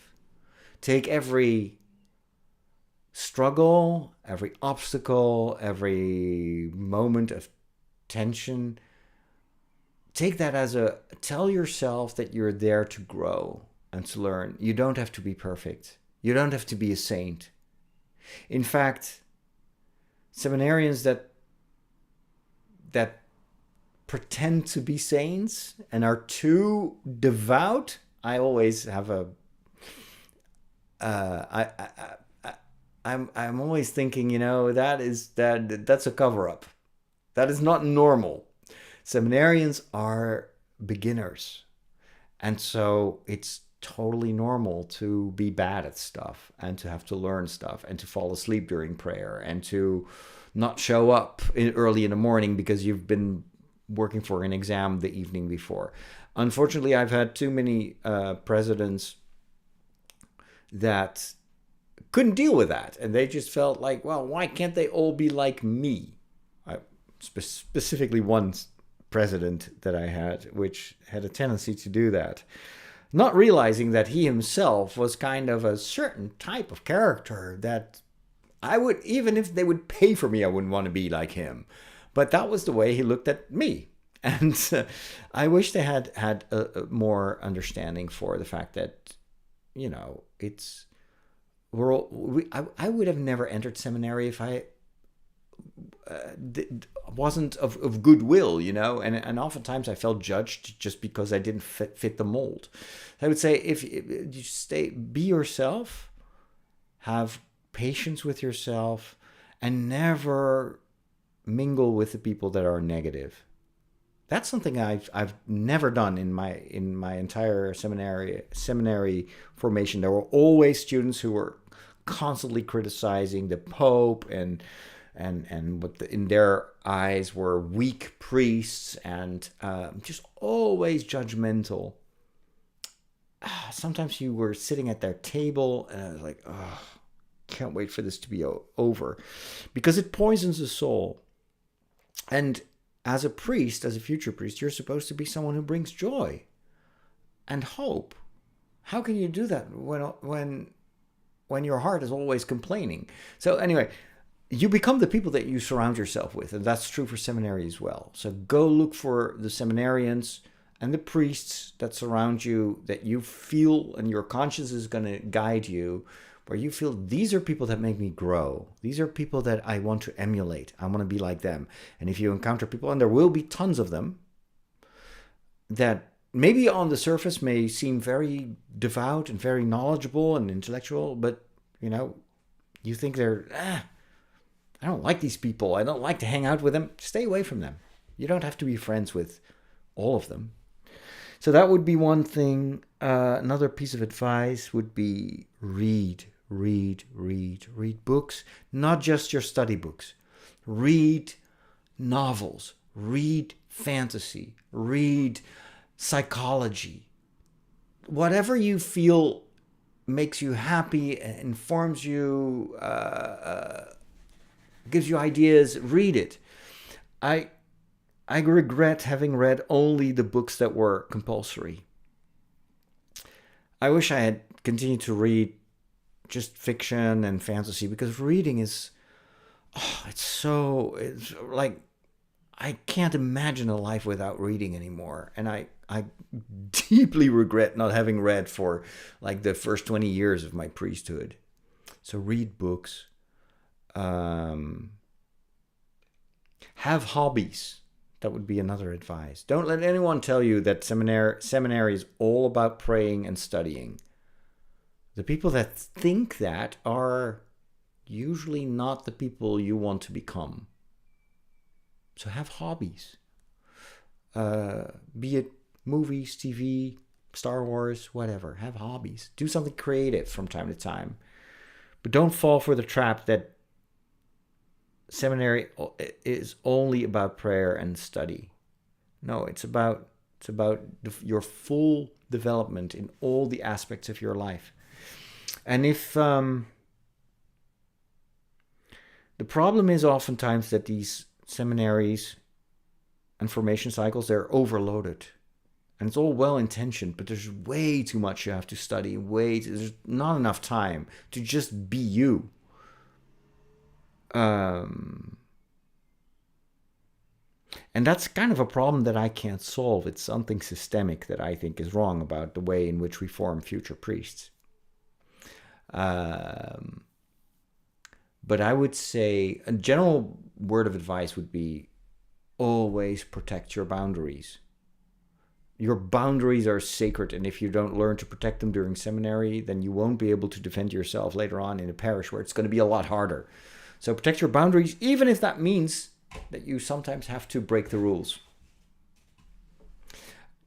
Take every struggle, every obstacle, every moment of tension. Take that as tell yourself that you're there to grow and to learn. You don't have to be perfect. You don't have to be a saint. In fact, seminarians that pretend to be saints and are too devout, I always have I'm always thinking, that's a cover-up. That is not normal. Seminarians are beginners. And so it's totally normal to be bad at stuff and to have to learn stuff and to fall asleep during prayer and to not show up early in the morning because you've been working for an exam the evening before. Unfortunately, I've had too many presidents that couldn't deal with that. And they just felt like, well, why can't they all be like me? Specifically one president that I had, which had a tendency to do that. Not realizing that he himself was kind of a certain type of character that I would, even if they would pay for me, I wouldn't want to be like him. But that was the way he looked at me. And I wish they had a more understanding for the fact that, I would have never entered seminary if I wasn't of goodwill, and oftentimes I felt judged just because I didn't fit the mold. I would say if you be yourself, have patience with yourself, and never mingle with the people that are negative. That's something I've never done in my entire seminary formation. There were always students who were constantly criticizing the Pope and and what in their eyes were weak priests and just always judgmental. Sometimes you were sitting at their table and I was like, oh, can't wait for this to be over, because it poisons the soul. And as a priest, as a future priest, you're supposed to be someone who brings joy and hope. How can you do that when your heart is always complaining? So anyway, you become the people that you surround yourself with, and that's true for seminary as well. So go look for the seminarians and the priests that surround you, that you feel, and your conscience is going to guide you, where you feel these are people that make me grow. These are people that I want to emulate. I want to be like them. And if you encounter people, and there will be tons of them, that maybe on the surface may seem very devout and very knowledgeable and intellectual, but you think they're, I don't like these people. I don't like to hang out with them. Stay away from them. You don't have to be friends with all of them. So that would be one thing. Another piece of advice would be read books, not just your study books. Read novels, read fantasy, read psychology. Whatever you feel makes you happy, informs you, gives you ideas, read it. I regret having read only the books that were compulsory. I wish I had continued to read just fiction and fantasy, because reading is, it's like, I can't imagine a life without reading anymore. And I deeply regret not having read for like the first 20 years of my priesthood. So read books. Have hobbies. That would be another advice. Don't let anyone tell you that seminary is all about praying and studying. The people that think that are usually not the people you want to become. So have hobbies. Be it movies, TV, Star Wars, whatever. Have hobbies. Do something creative from time to time. But don't fall for the trap that seminary is only about prayer and study. No, it's about your full development in all the aspects of your life. And if the problem is oftentimes that these seminaries and formation cycles, they're overloaded. And it's all well-intentioned, but there's way too much you have to study. There's not enough time to just be you. And that's kind of a problem that I can't solve. It's something systemic that I think is wrong about the way in which we form future priests. But I would say a general word of advice would be always protect your boundaries. Your boundaries are sacred, and if you don't learn to protect them during seminary, then you won't be able to defend yourself later on in a parish where it's going to be a lot harder. So protect your boundaries, even if that means that you sometimes have to break the rules.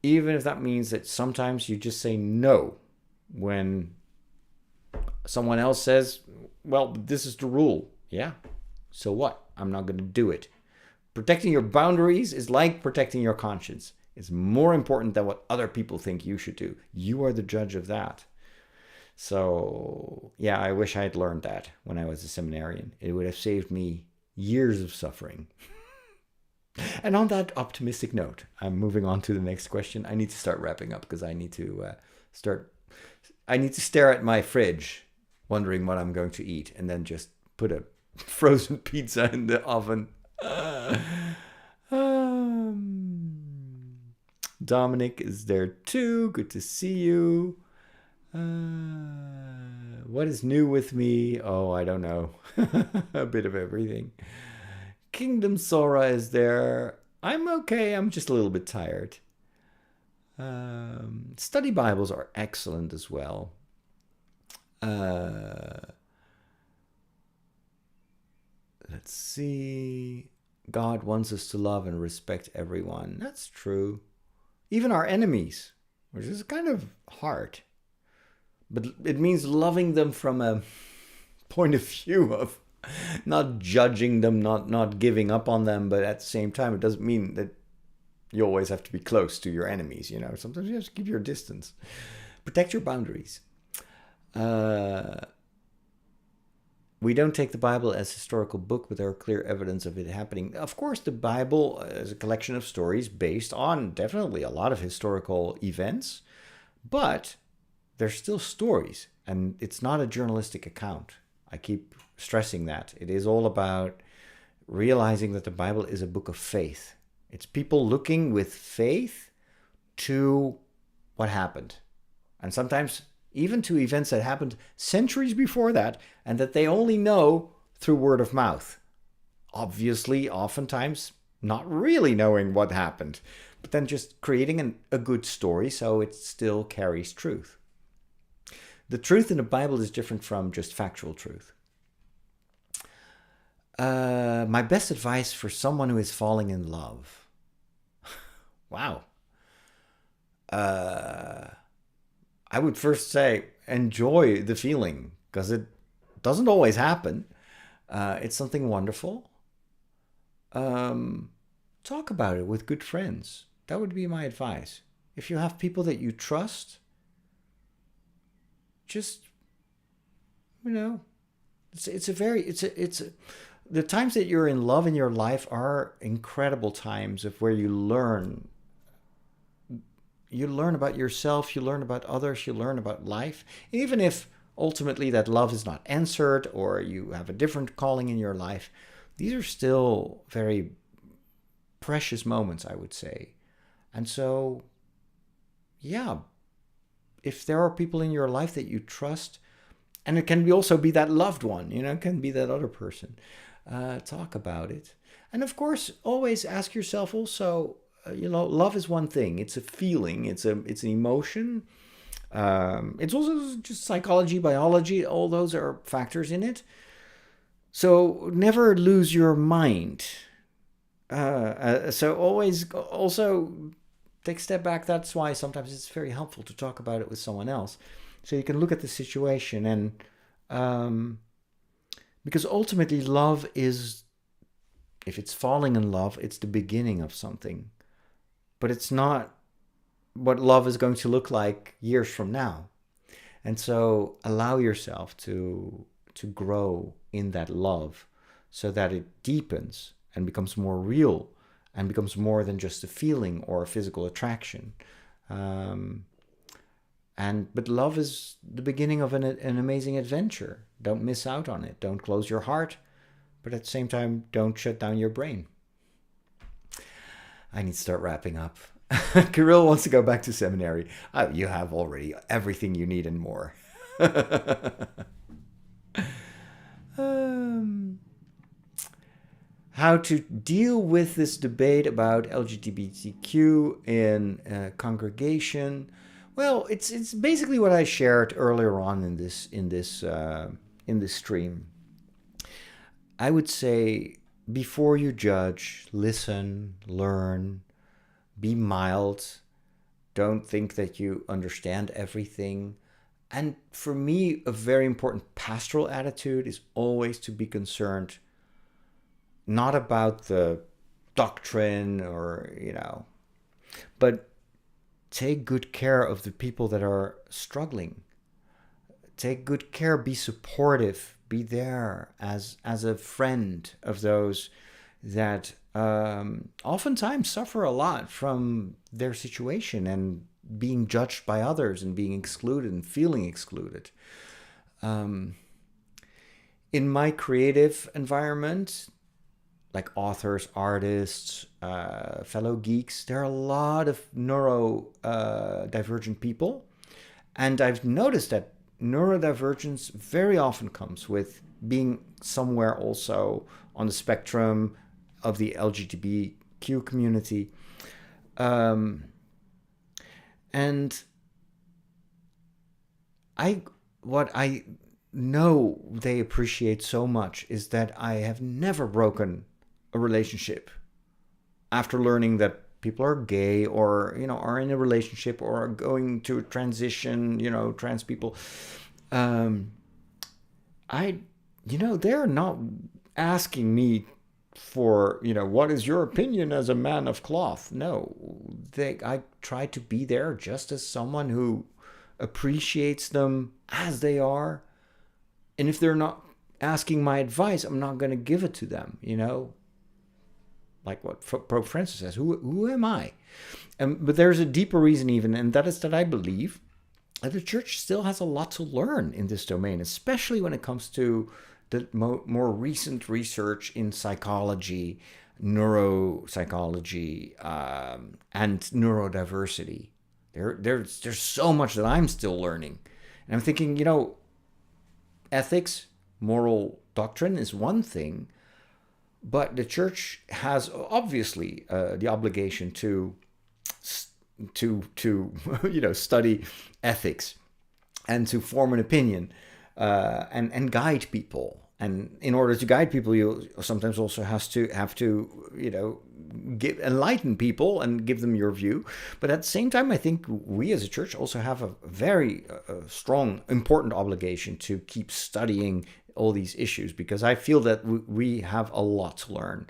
Even if that means that sometimes you just say no when someone else says, well, this is the rule. Yeah, so what? I'm not going to do it. Protecting your boundaries is like protecting your conscience. It's more important than what other people think you should do. You are the judge of that. So, yeah, I wish I had learned that when I was a seminarian. It would have saved me years of suffering. And on that optimistic note, I'm moving on to the next question. I need to start wrapping up because I need to stare at my fridge, wondering what I'm going to eat, and then just put a frozen pizza in the oven. Dominic is there too. Good to see you. What is new with me? Oh, I don't know. A bit of everything. Kingdom Sora is there. I'm okay. I'm just a little bit tired. Study Bibles are excellent as well. Let's see. God wants us to love and respect everyone. That's true. Even our enemies, which is kind of hard. But it means loving them from a point of view of Not judging them, not giving up on them, but at the same time, it doesn't mean that you always have to be close to your enemies. Sometimes you have to keep your distance, protect your boundaries. We don't take the Bible as a historical book, but there are clear evidence of it happening. Of course, the Bible is a collection of stories based on definitely a lot of historical events, but they're still stories, and it's not a journalistic account. I keep stressing that. It is all about realizing that the Bible is a book of faith. It's people looking with faith to what happened. And sometimes even to events that happened centuries before that, and that they only know through word of mouth. Obviously, oftentimes not really knowing what happened, but then just creating a good story so it still carries truth. The truth in the Bible is different from just factual truth. My best advice for someone who is falling in love. Wow. I would first say enjoy the feeling, because it doesn't always happen. It's something wonderful. Talk about it with good friends. That would be my advice. If you have people that you trust, just, the times that you're in love in your life are incredible times of where you learn about yourself, you learn about others, you learn about life. Even if ultimately that love is not answered or you have a different calling in your life, these are still very precious moments, I would say. And so, yeah, if there are people in your life that you trust, and it can also be that loved one, it can be that other person, talk about it. And of course, always ask yourself also, love is one thing. It's a feeling. It's an emotion. It's also just psychology, biology. All those are factors in it. So never lose your mind. So always also take a step back. That's why sometimes it's very helpful to talk about it with someone else, so you can look at the situation. And because ultimately love is, if it's falling in love, it's the beginning of something. But it's not what love is going to look like years from now. And so allow yourself to grow in that love so that it deepens and becomes more real and becomes more than just a feeling or a physical attraction. But love is the beginning of an amazing adventure. Don't miss out on it. Don't close your heart, but at the same time, don't shut down your brain. I need to start wrapping up. Kirill wants to go back to seminary. You have already everything you need and more. How to deal with this debate about LGBTQ in a congregation? Well, it's basically what I shared earlier on in this stream. I would say, before you judge, listen, learn, be mild. Don't think that you understand everything. And for me, a very important pastoral attitude is always to be concerned not about the doctrine or, but take good care of the people that are struggling. Take good care, be supportive, be there as a friend of those that oftentimes suffer a lot from their situation and being judged by others and being excluded and feeling excluded. In my creative environment, like authors, artists, fellow geeks, there are a lot of neurodivergent people. And I've noticed that neurodivergence very often comes with being somewhere also on the spectrum of the LGBTQ community. And what I know they appreciate so much is that I have never broken a relationship after learning that people are gay or, are in a relationship or are going to transition, trans people. I they're not asking me for, what is your opinion as a man of cloth? No, I try to be there just as someone who appreciates them as they are. And if they're not asking my advice, I'm not going to give it to them. Like what Pope Francis says, who am I? But there's a deeper reason even, and that is that I believe that the church still has a lot to learn in this domain, especially when it comes to the more recent research in psychology, neuropsychology, and neurodiversity. There's so much that I'm still learning. And I'm thinking, ethics, moral doctrine is one thing, but the church has obviously the obligation to study ethics and to form an opinion and guide people. And in order to guide people, you sometimes also have to enlighten people and give them your view. But at the same time, I think we as a church also have a very strong, important obligation to keep studying all these issues, because I feel that we have a lot to learn.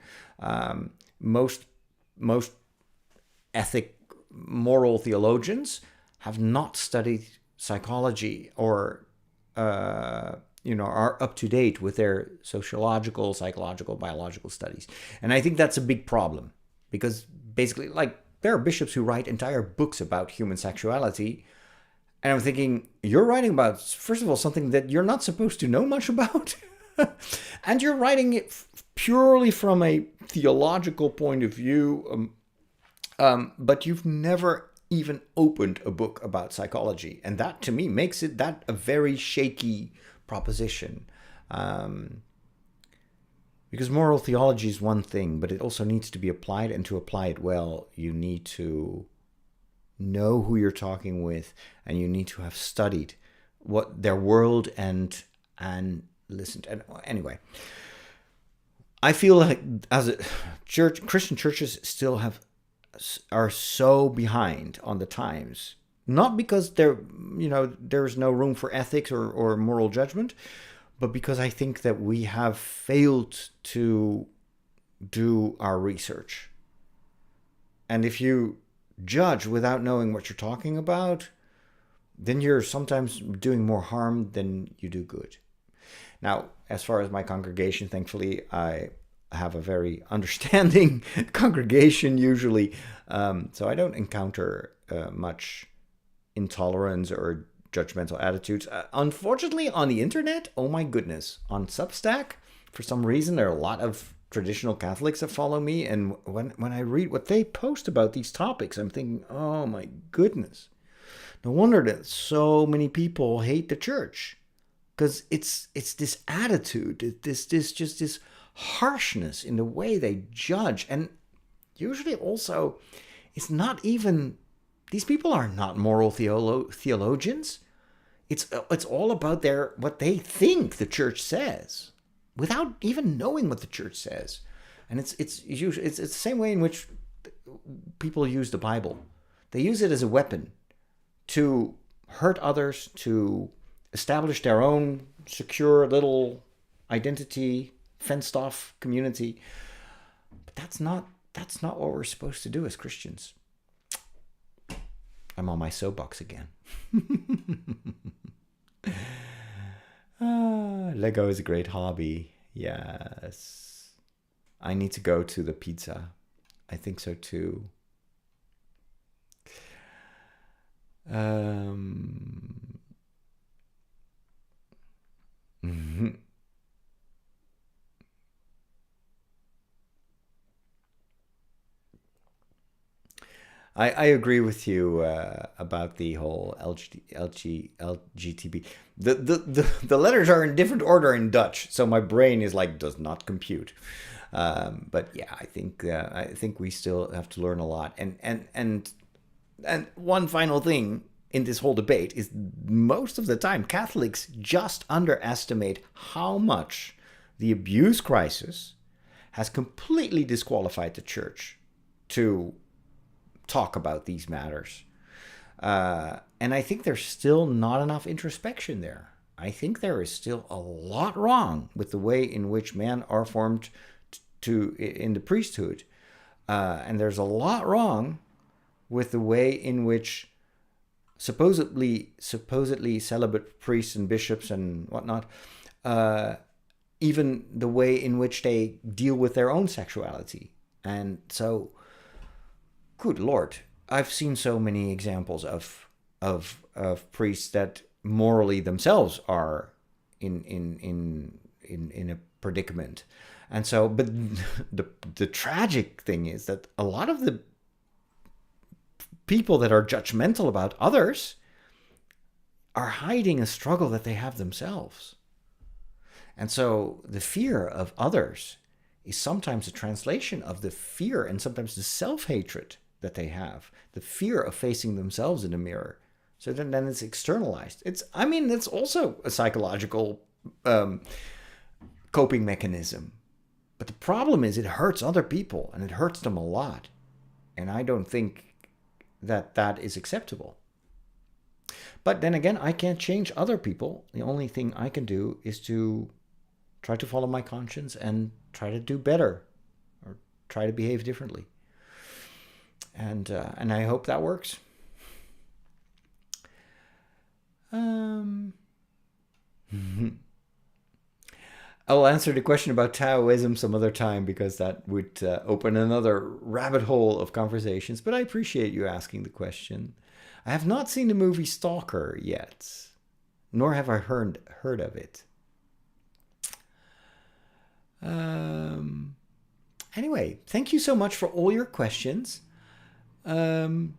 Most moral theologians have not studied psychology or are up to date with their sociological, psychological, biological studies. And I think that's a big problem, because basically, like, there are bishops who write entire books about human sexuality. And I'm thinking, you're writing about, first of all, something that you're not supposed to know much about. And you're writing it purely from a theological point of view. But you've never even opened a book about psychology. And that, to me, makes it that a very shaky proposition. Because moral theology is one thing, but it also needs to be applied, and to apply it well, you need to know who you're talking with, and you need to have studied what their world and listened. And anyway, I feel like as a church, Christian churches still are so behind on the times, not because there's no room for ethics or moral judgment, but because I think that we have failed to do our research. And if you judge without knowing what you're talking about, then you're sometimes doing more harm than you do good. Now, as far as my congregation, thankfully, I have a very understanding congregation usually, so I don't encounter much intolerance or judgmental attitudes. Unfortunately, on the internet, oh my goodness, on Substack, for some reason, there are a lot of traditional Catholics that follow me, and when I read what they post about these topics, I'm thinking, oh my goodness, no wonder that so many people hate the church, because it's this attitude, this harshness in the way they judge. And usually also, it's not even, these people are not moral theologians. It's all about what they think the church says, without even knowing what the church says. And it's the same way in which people use the Bible. They use it as a weapon to hurt others, to establish their own secure little identity, fenced off community. But that's not what we're supposed to do as Christians. I'm on my soapbox again. Lego is a great hobby. Yes. I need to go to the pizza. I think so too. I agree with you about the whole LGTB. The letters are in different order in Dutch, so my brain is like, does not compute. But yeah, I think we still have to learn a lot. And one final thing in this whole debate is, most of the time Catholics just underestimate how much the abuse crisis has completely disqualified the church to talk about these matters. And I think there's still not enough introspection there. I think there is still a lot wrong with the way in which men are formed in the priesthood. And there's a lot wrong with the way in which supposedly celibate priests and bishops and whatnot, even the way in which they deal with their own sexuality. And so, good Lord, I've seen so many examples of priests that morally themselves are in a predicament. And so, but the tragic thing is that a lot of the people that are judgmental about others are hiding a struggle that they have themselves. And so the fear of others is sometimes a translation of the fear and sometimes the self-hatred that they have, the fear of facing themselves in the mirror. So then it's externalized. It's also a psychological coping mechanism. But the problem is it hurts other people, and it hurts them a lot. And I don't think that is acceptable. But then again, I can't change other people. The only thing I can do is to try to follow my conscience and try to do better, or try to behave differently. And I hope that works. I'll answer the question about Taoism some other time, because that would open another rabbit hole of conversations. But I appreciate you asking the question. I have not seen the movie Stalker yet, nor have I heard of it. Anyway, thank you so much for all your questions. And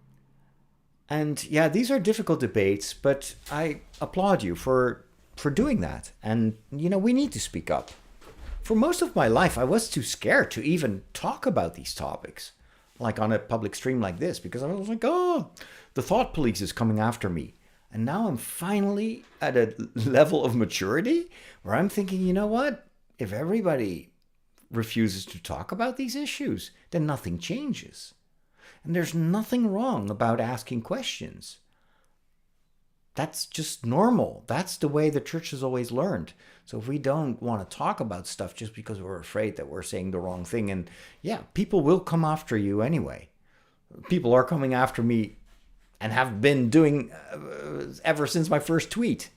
yeah, these are difficult debates, but I applaud you for doing that. And, we need to speak up. For most of my life, I was too scared to even talk about these topics, like on a public stream like this, because I was like, oh, the thought police is coming after me. And now I'm finally at a level of maturity where I'm thinking, you know what? If everybody refuses to talk about these issues, then nothing changes. And there's nothing wrong about asking questions. That's just normal. That's the way the church has always learned. So if we don't want to talk about stuff just because we're afraid that we're saying the wrong thing, and yeah, people will come after you anyway. People are coming after me and have been doing ever since my first tweet,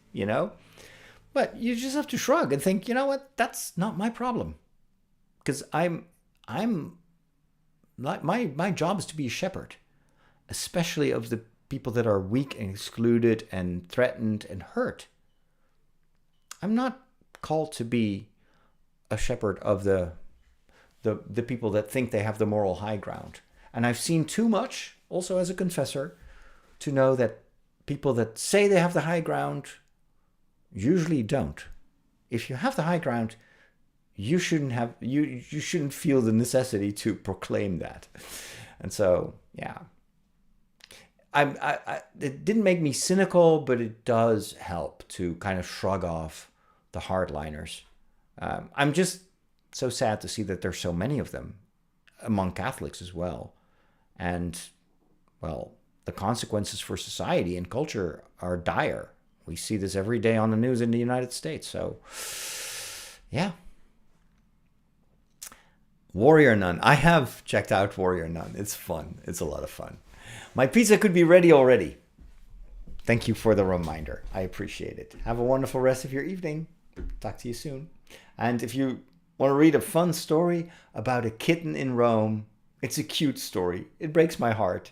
But you just have to shrug and think, you know what? That's not my problem. Because I'm my job is to be a shepherd, especially of the people that are weak and excluded and threatened and hurt. I'm not called to be a shepherd of the people that think they have the moral high ground. And I've seen too much, also as a confessor, to know that people that say they have the high ground usually don't. If you have the high ground, you shouldn't feel the necessity to proclaim that. And so, yeah. It didn't make me cynical, but it does help to kind of shrug off the hardliners. I'm just so sad to see that there's so many of them among Catholics as well. And, well, the consequences for society and culture are dire. We see this every day on the news in the United States. So, yeah. Warrior Nun. I have checked out Warrior Nun. It's fun. It's a lot of fun. My pizza could be ready already. Thank you for the reminder. I appreciate it. Have a wonderful rest of your evening. Talk to you soon. And if you want to read a fun story about a kitten in Rome, it's a cute story. It breaks my heart.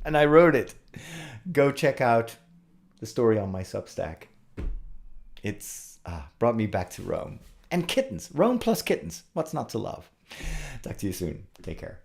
And I wrote it. Go check out the story on my Substack. It's brought me back to Rome. And kittens. Rome plus kittens. What's not to love? Talk to you soon. Take care.